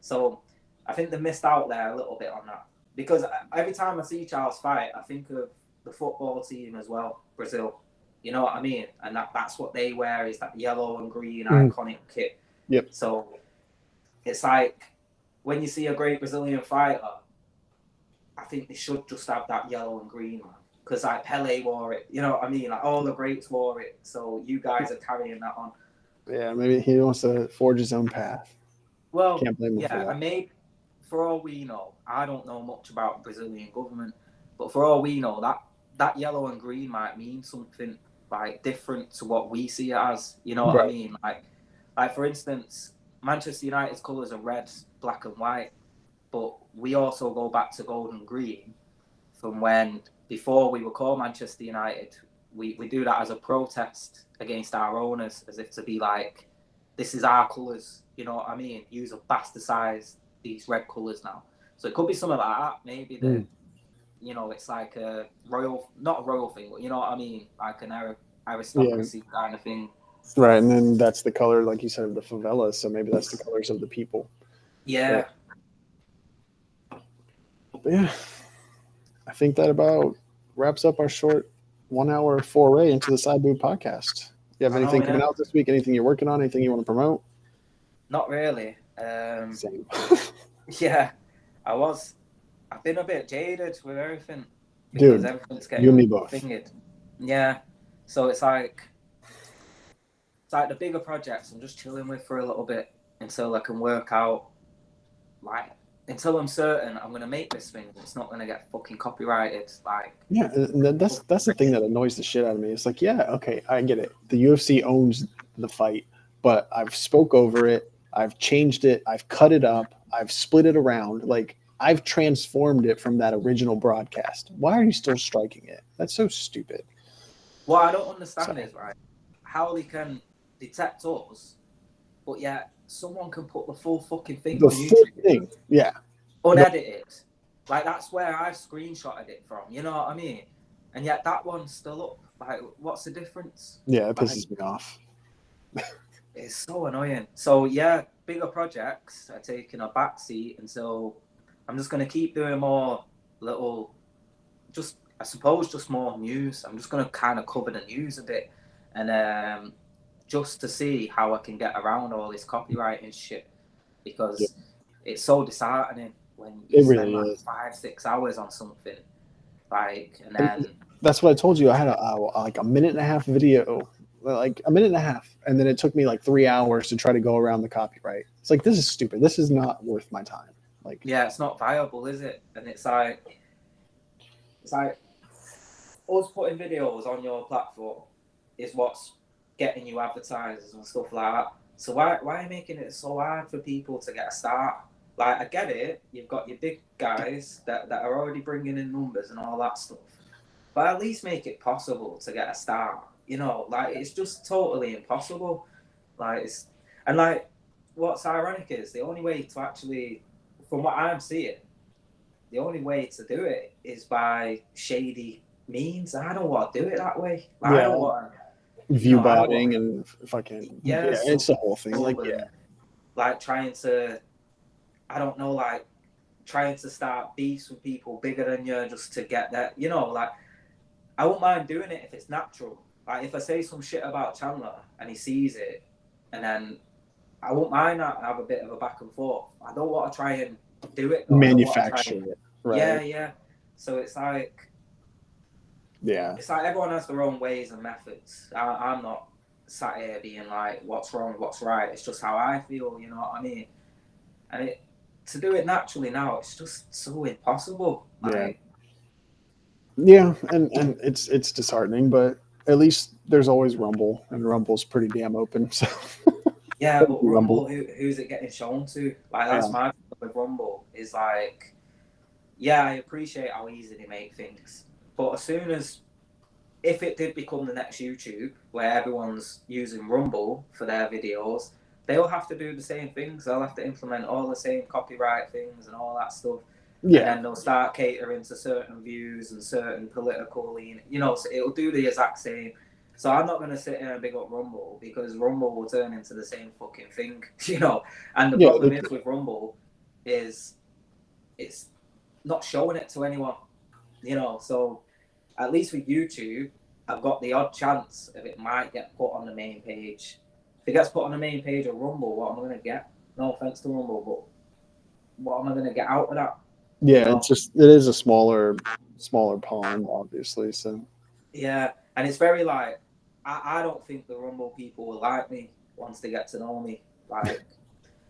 So I think they missed out there a little bit on that. Because every time I see Charles fight, I think of the football team as well, Brazil. You know what I mean? And that's what they wear, is that yellow and green iconic kit. Yep. So it's like when you see a great Brazilian fighter, I think they should just have that yellow and green one. Because like Pele wore it, you know what I mean? Like all the greats wore it. So you guys are carrying that on. Yeah, maybe he wants to forge his own path. Well, can't blame him for that. And maybe, for all we know, I don't know much about Brazilian government, but for all we know, that yellow and green might mean something like different to what we see it as. You know what I mean? Like for instance, Manchester United's colours are red, black and white, but we also go back to gold and green from when, before we were called Manchester United, we do that as a protest against our owners, as if to be like, this is our colours, you know what I mean? Use have bastardised these red colours now. So it could be something like that. Maybe it's like a royal, not a royal thing, but you know what I mean? Like an aristocracy kind of thing. Right, and then that's the color, like you said, of the favelas, so maybe that's the colors of the people. Yeah. But yeah, I think that about wraps up our short 1 hour foray into the Side Boob podcast. You have anything coming out this week? Anything you're working on? Anything you want to promote? Not really. Same. Yeah, I've been a bit jaded with everything. Dude, everything's getting you and me both. Fingered. Yeah, so it's like the bigger projects I'm just chilling with for a little bit until I can work out, like, until I'm certain I'm going to make this thing. It's not going to get fucking copyrighted. Like, yeah, that's the thing that annoys the shit out of me. It's like, yeah, okay, I get it. The UFC owns the fight, but I've spoke over it. I've changed it. I've cut it up. I've split it around. Like, I've transformed it from that original broadcast. Why are you still striking it? That's so stupid. What I don't understand is, right, how they can detect us, but yet someone can put the full fucking thing on YouTube. Yeah. unedited. Like, that's where I screenshotted it from, you know what I mean? And yet that one's still up. Like, what's the difference? Yeah, it Like, pisses me off. it's so annoying. So yeah, bigger projects are taking a backseat until I'm just gonna keep doing more little, just I suppose just more news. I'm just gonna kind of cover the news a bit, and just to see how I can get around all this copywriting shit, because it's so disheartening when you It spend really like is. 5-6 hours on something, like, and And then that's what I told you. I had like a minute and a half video, like a minute and a half, and then it took me like 3 hours to try to go around the copyright. It's like, this is stupid. This is not worth my time. Like, yeah, it's not viable, is it? And it's like us putting videos on your platform is what's getting you advertisers and stuff like that. So why are you making it so hard for people to get a start? Like, I get it, you've got your big guys that are already bringing in numbers and all that stuff, but at least make it possible to get a start. You know, like, it's just totally impossible. Like, and like, what's ironic is the only way to actually, from what I'm seeing, the only way to do it is by shady means. I don't want to do it that way. Like, I yeah, don't want view I don't want botting and fucking so it's the whole thing. Like, yeah, like trying to, I don't know, like trying to start beefs with people bigger than you just to get that. You know, like, I won't mind doing it if it's natural. Like, if I say some shit about Chandler and he sees it, and then I won't mind that and have a bit of a back and forth. I don't want to try and do it though. I don't want to try manufacture and, it, right? yeah. So it's like Yeah, everyone has their own ways and methods. I'm not sat here being like, what's wrong, what's right. It's just how I feel, you know what I mean? And to do it naturally now, it's just so impossible. Like, yeah, and it's disheartening, but at least there's always Rumble, and Rumble's pretty damn open. So yeah, thank but you, Rumble, Rumble. who's it getting shown to? Like, Yeah, that's my problem with Rumble. Is like, yeah, I appreciate how easy they make things, but as soon as, if it did become the next YouTube where everyone's using Rumble for their videos, they'll have to do the same things. They'll have to implement all the same copyright things and all that stuff. And yeah, then they'll start catering to certain views and certain political lean. You know, so it'll do the exact same. So I'm not going to sit here and big up Rumble, because Rumble will turn into the same fucking thing, you know. And the yeah. problem is with Rumble is it's not showing it to anyone, you know. So at least with YouTube, I've got the odd chance of it might get put on the main page. If it gets put on the main page of Rumble, what am I going to get? No offense to Rumble, but what am I going to get out of that? You Yeah, know? it is a smaller pond, obviously. So Yeah, and it's very like, I don't think the Rumble people will like me once they get to know me, like,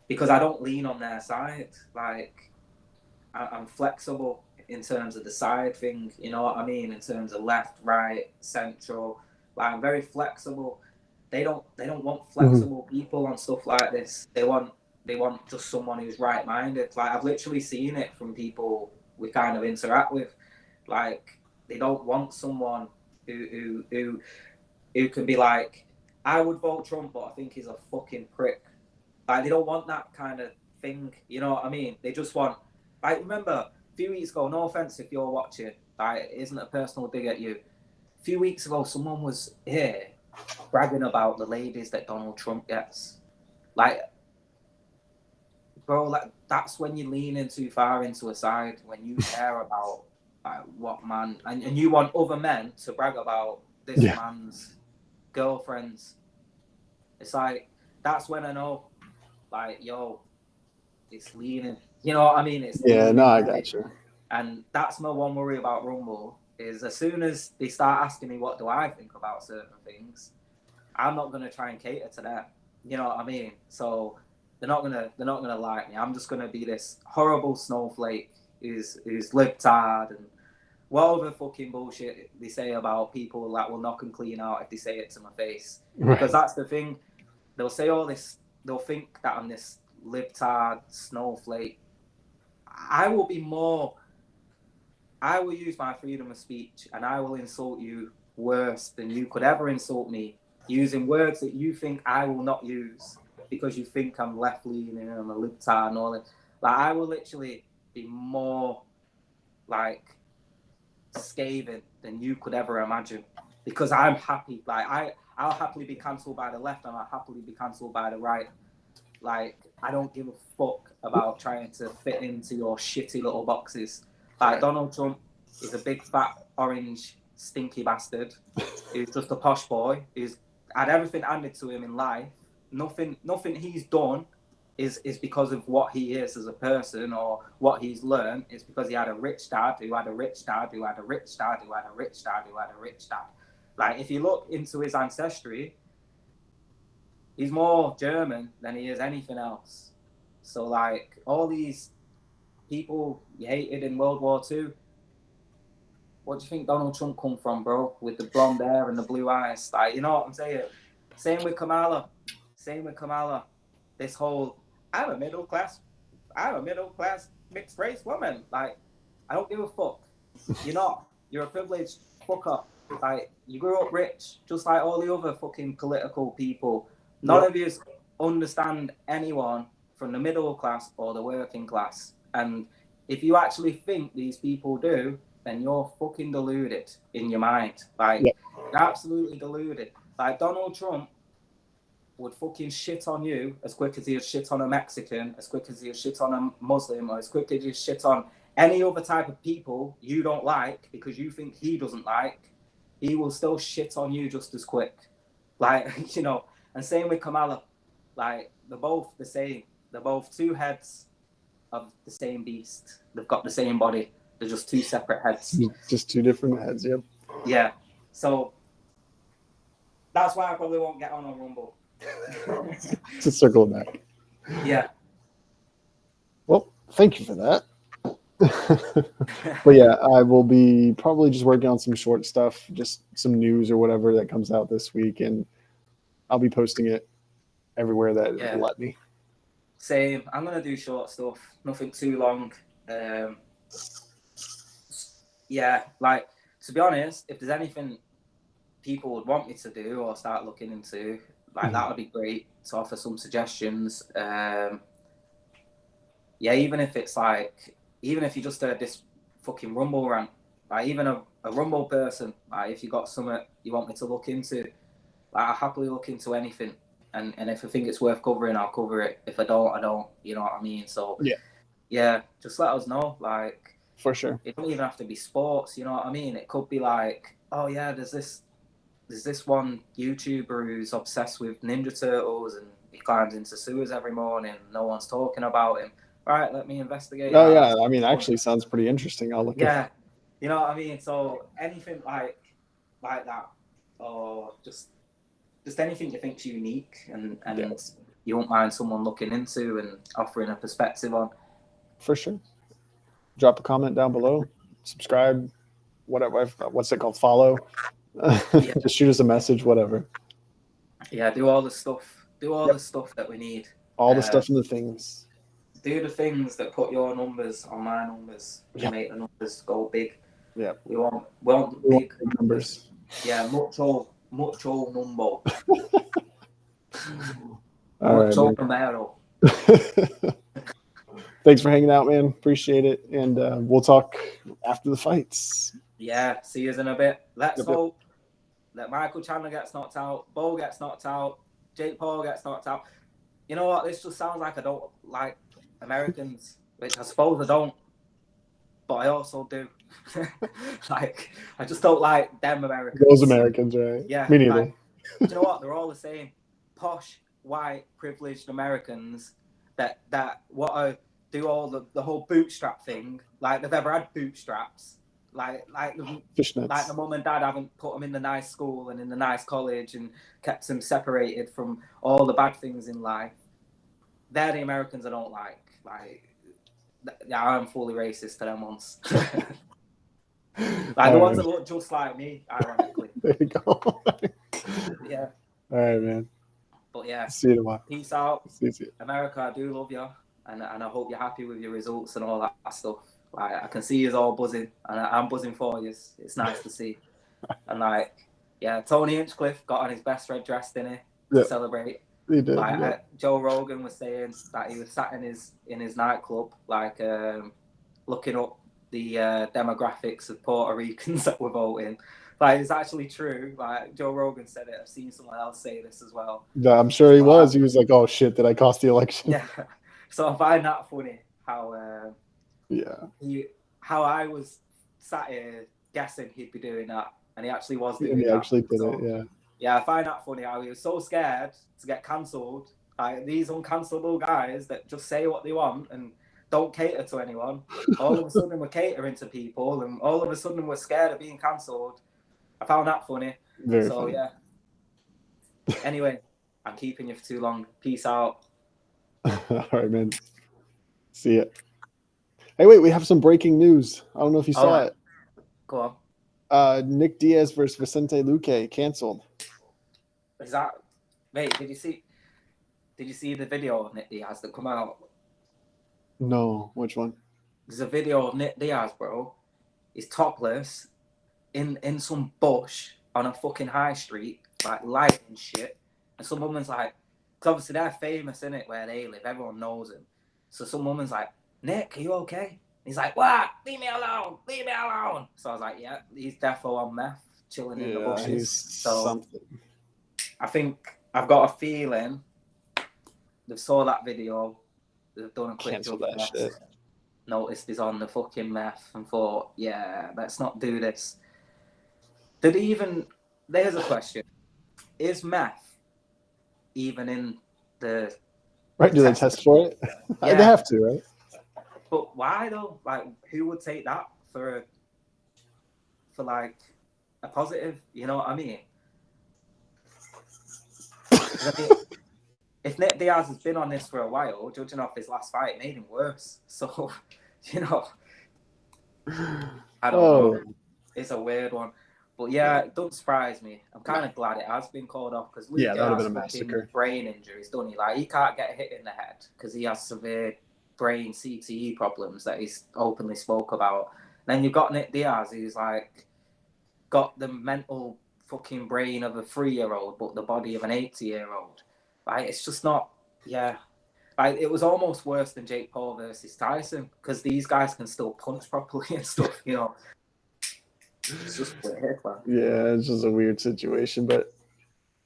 because I don't lean on their side. Like, I'm flexible in terms of the side thing, you know what I mean? In terms of left, right, central. Like, I'm very flexible. They don't want flexible people on stuff like this. They want just someone who's right minded. Like, I've literally seen it from people we kind of interact with. Like, they don't want someone who can be like, I would vote Trump, but I think he's a fucking prick. Like, they don't want that kind of thing. You know what I mean? They just want, like, remember a few weeks ago, no offense if you're watching, like, it isn't a personal dig at you. A few weeks ago, someone was here bragging about the ladies that Donald Trump gets. Like, bro, like, that's when you're leaning too far into a side, when you care about, like, what man, and you want other men to brag about this yeah, man's girlfriends. It's like, that's when I know, like, yo, it's leaning. You know what I mean? It's yeah. No, leaning I heavy. got you. And that's my one worry about Rumble, is as soon as they start asking me what do I think about certain things, I'm not gonna try and cater to that. You know what I mean? So they're not gonna like me. I'm just gonna be this horrible snowflake who's libtard and whatever fucking bullshit they say about people that will knock and clean out if they say it to my face. Right. Because that's the thing. They'll say all this. They'll think that I'm this libtard snowflake. I will be more. I will use my freedom of speech, and I will insult you worse than you could ever insult me, using words that you think I will not use because you think I'm left leaning and I'm a libtard and all that. Like, I will literally be more like scathing than you could ever imagine, because I'm happy. Like I'll happily be cancelled by the left, and I'll happily be cancelled by the right. Like, I don't give a fuck about trying to fit into your shitty little boxes. Like, Donald Trump is a big fat orange stinky bastard. He's just a posh boy. He's had everything handed to him in life. Nothing he's done is because of what he is as a person or what he's learned. It's because he had a rich dad who had a rich dad who had a rich dad who had a rich dad who had a rich dad. Like, if you look into his ancestry, he's more German than he is anything else. So, like, all these people you hated in World War II, what do you think Donald Trump come from, bro? With the blonde hair and the blue eyes. Like, you know what I'm saying? Same with Kamala. This whole, I'm a middle class mixed race woman. Like, I don't give a fuck. You're not. You're a privileged fucker. Like, you grew up rich, just like all the other fucking political people. None of you understand anyone from the middle class or the working class. And if you actually think these people do, then you're fucking deluded in your mind. Like, you're absolutely deluded. Like, Donald Trump would fucking shit on you as quick as he would shit on a Mexican, as quick as he would shit on a Muslim, or as quick as he would shit on any other type of people you don't like because you think he doesn't like. He will still shit on you just as quick. Like, you know, and same with Kamala. Like, they're both the same. They're both two heads of the same beast. They've got the same body. They're just two separate heads. Just two different heads, yep. Yeah. So that's why I probably won't get on Rumble. To circle back. Yeah. Well, thank you for that. But yeah, I will be probably just working on some short stuff, just some news or whatever that comes out this week, and I'll be posting it everywhere that it'll let me. Same. I'm gonna do short stuff, nothing too long. Yeah, like, to be honest, if there's anything people would want me to do or start looking into, like, that would be great to offer some suggestions. Yeah, even if it's like, even if you just heard this fucking Rumble rant, like, even a Rumble person, like, if you got something you want me to look into, like, I'll happily look into anything. And if I think it's worth covering, I'll cover it. If I don't, I don't. You know what I mean? So, yeah, just let us know. Like, for sure. It don't even have to be sports. You know what I mean? It could be like, oh, yeah, there's this one YouTuber who's obsessed with Ninja Turtles and he climbs into sewers every morning. No one's talking about him. All right, let me investigate. Oh, yeah. I mean, actually sounds pretty interesting. I'll look at it. You know what I mean? So anything like that, or just anything you think's unique and you won't mind someone looking into and offering a perspective on. For sure. Drop a comment down below. Subscribe. Whatever. What's it called? Follow. Just shoot us a message. Whatever. Yeah, do all the stuff. Do all the stuff that we need. All the stuff and the things. Do the things that put your numbers on my numbers to make the numbers go big. Yeah. We want big numbers. Yeah, mucho number. All right, numero. Thanks for hanging out, man. Appreciate it. And we'll talk after the fights. Yeah, see you in a bit. Let's hope that Michael Chandler gets knocked out, Bo gets knocked out, Jake Paul gets knocked out. You know what? This just sounds like I don't like Americans, which I suppose I don't, but I also do. Like, I just don't like them Americans. Those Americans, right? Yeah. Me neither. Like, you know what? They're all the same. Posh, white, privileged Americans that do all the whole bootstrap thing. Like, they've ever had bootstraps. Like the mum and dad haven't put them in the nice school and in the nice college and kept them separated from all the bad things in life. They're the Americans I don't like. Like, yeah, I'm fully racist to them ones. Like, the ones that look just like me, ironically. There you go. Yeah. All right, man. But yeah. See you tomorrow. Peace out. See you. America, I do love you. And I hope you're happy with your results and all that stuff. Like, I can see you all buzzing, and I'm buzzing for you. It's nice to see. And like, yeah, Tony Hinchcliffe got on his best red dress, didn't he? To celebrate. He did. Like, Joe Rogan was saying that he was sat in his nightclub, like looking up the demographics of Puerto Ricans that were voting. Like, it's actually true. Like, Joe Rogan said it. I've seen someone else say this as well. Yeah, I'm sure he was. He was like, "Oh shit, did I cost the election?" Yeah. So I find that funny how how I was sat here guessing he'd be doing that, and he actually was doing he that. actually did it. Yeah. Yeah, I find that funny how he was so scared to get cancelled. Like, these uncancelable guys that just say what they want and don't cater to anyone. All of a sudden we're catering to people, and all of a sudden we're scared of being cancelled. I found that funny. Very funny. Yeah. Anyway, I'm keeping you for too long. Peace out. All right, man. See ya. Hey, wait, we have some breaking news. I don't know if you saw it. Go on. Nick Diaz versus Vicente Luque canceled. Is that? Mate, did you see the video of Nick Diaz that come out? No, which one? There's a video of Nick Diaz, bro. He's topless in some bush on a fucking high street, like lighting shit. And some woman's like, because obviously they're famous, innit, where they live. Everyone knows him. So some woman's like, Nick, are you okay? And he's like, what? Leave me alone. Leave me alone. So I was like, yeah, he's defo on meth, chilling in the bushes. So something. I think I've got a feeling they saw that video. They've done a quick Cancel that shit. Noticed he's on the fucking meth and thought, yeah, let's not do this. Did he even... There's a question. Is meth even in the... Right, do they test for it? Yeah. They have to, right? But why though? Like, who would take that for like a positive? You know what I mean? If Nick Diaz has been on this for a while, judging off his last fight, it made him worse. So, you know, I don't know. It's a weird one. But yeah, it doesn't surprise me. I'm kind of glad it has been called off because Luke that would have been a massacre. Brain injuries, doesn't he? Like, he can't get hit in the head because he has severe brain CTE problems that he's openly spoke about. Then you've got Nick Diaz, who's like got the mental fucking brain of a 3-year-old, but the body of an 80-year-old. Like, it's just not. Yeah, like, it was almost worse than Jake Paul versus Tyson because these guys can still punch properly and stuff. You know. It's just weird, man. Yeah, it's just a weird situation, but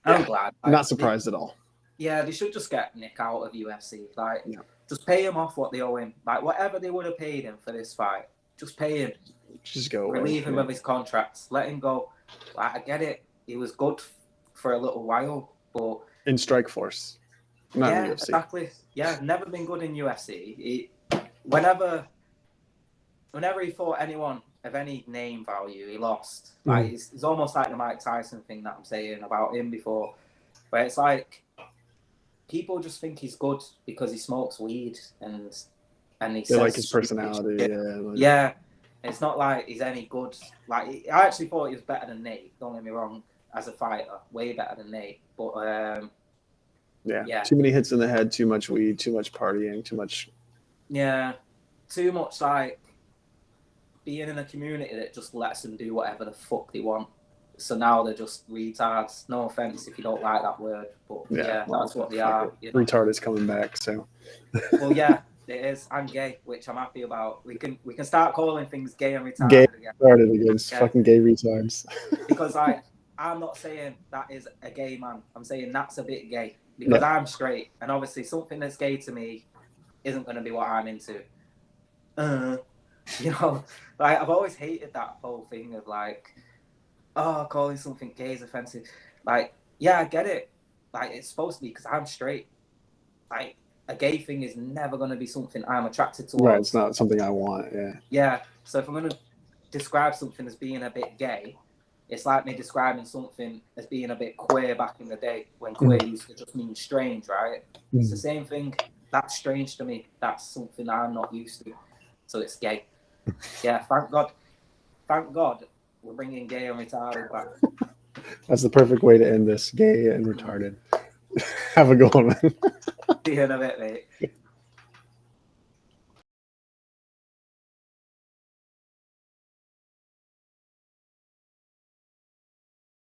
I'm glad. I'm not surprised at all. Yeah, they should just get Nick out of UFC. Like, just pay him off what they owe him. Like, whatever they would have paid him for this fight, just pay him. Just go away. Relieve him of his contracts. Let him go. Like, I get it. He was good for a little while, but in Strikeforce, not in UFC. Exactly. Yeah, never been good in UFC. Whenever he fought anyone of any name value, he lost. Like, it's almost like the Mike Tyson thing that I'm saying about him before, where it's like people just think he's good because he smokes weed and he says like his personality. Yeah, it's not like he's any good. Like, I actually thought he was better than Nate. Don't get me wrong, as a fighter, way better than Nate. But yeah, too many hits in the head, too much weed, too much partying, too much. Yeah, too much like being in a community that just lets them do whatever the fuck they want. So now they're just retards. No offense if you don't like that word, but that's what they are. You know? Retard is coming back, so. Well, yeah, it is. I'm gay, which I'm happy about. We can start calling things gay and retarded gay again. Started against fucking gay retards. Because I'm not saying that is a gay man. I'm saying that's a bit gay because I'm straight, and obviously something that's gay to me isn't going to be what I'm into. You know, like, I've always hated that whole thing of like, oh, calling something gay is offensive. Like, yeah, I get it. Like, it's supposed to be because I'm straight. Like, a gay thing is never going to be something I'm attracted to. Right, it's not something I want, Yeah, so if I'm going to describe something as being a bit gay, it's like me describing something as being a bit queer back in the day when queer used to just mean strange, right? It's the same thing. That's strange to me. That's something I'm not used to. So it's gay. Yeah, thank God we're bringing gay and retarded back. That's the perfect way to end this. Gay and retarded. Have a good one, man. See you in a bit, mate.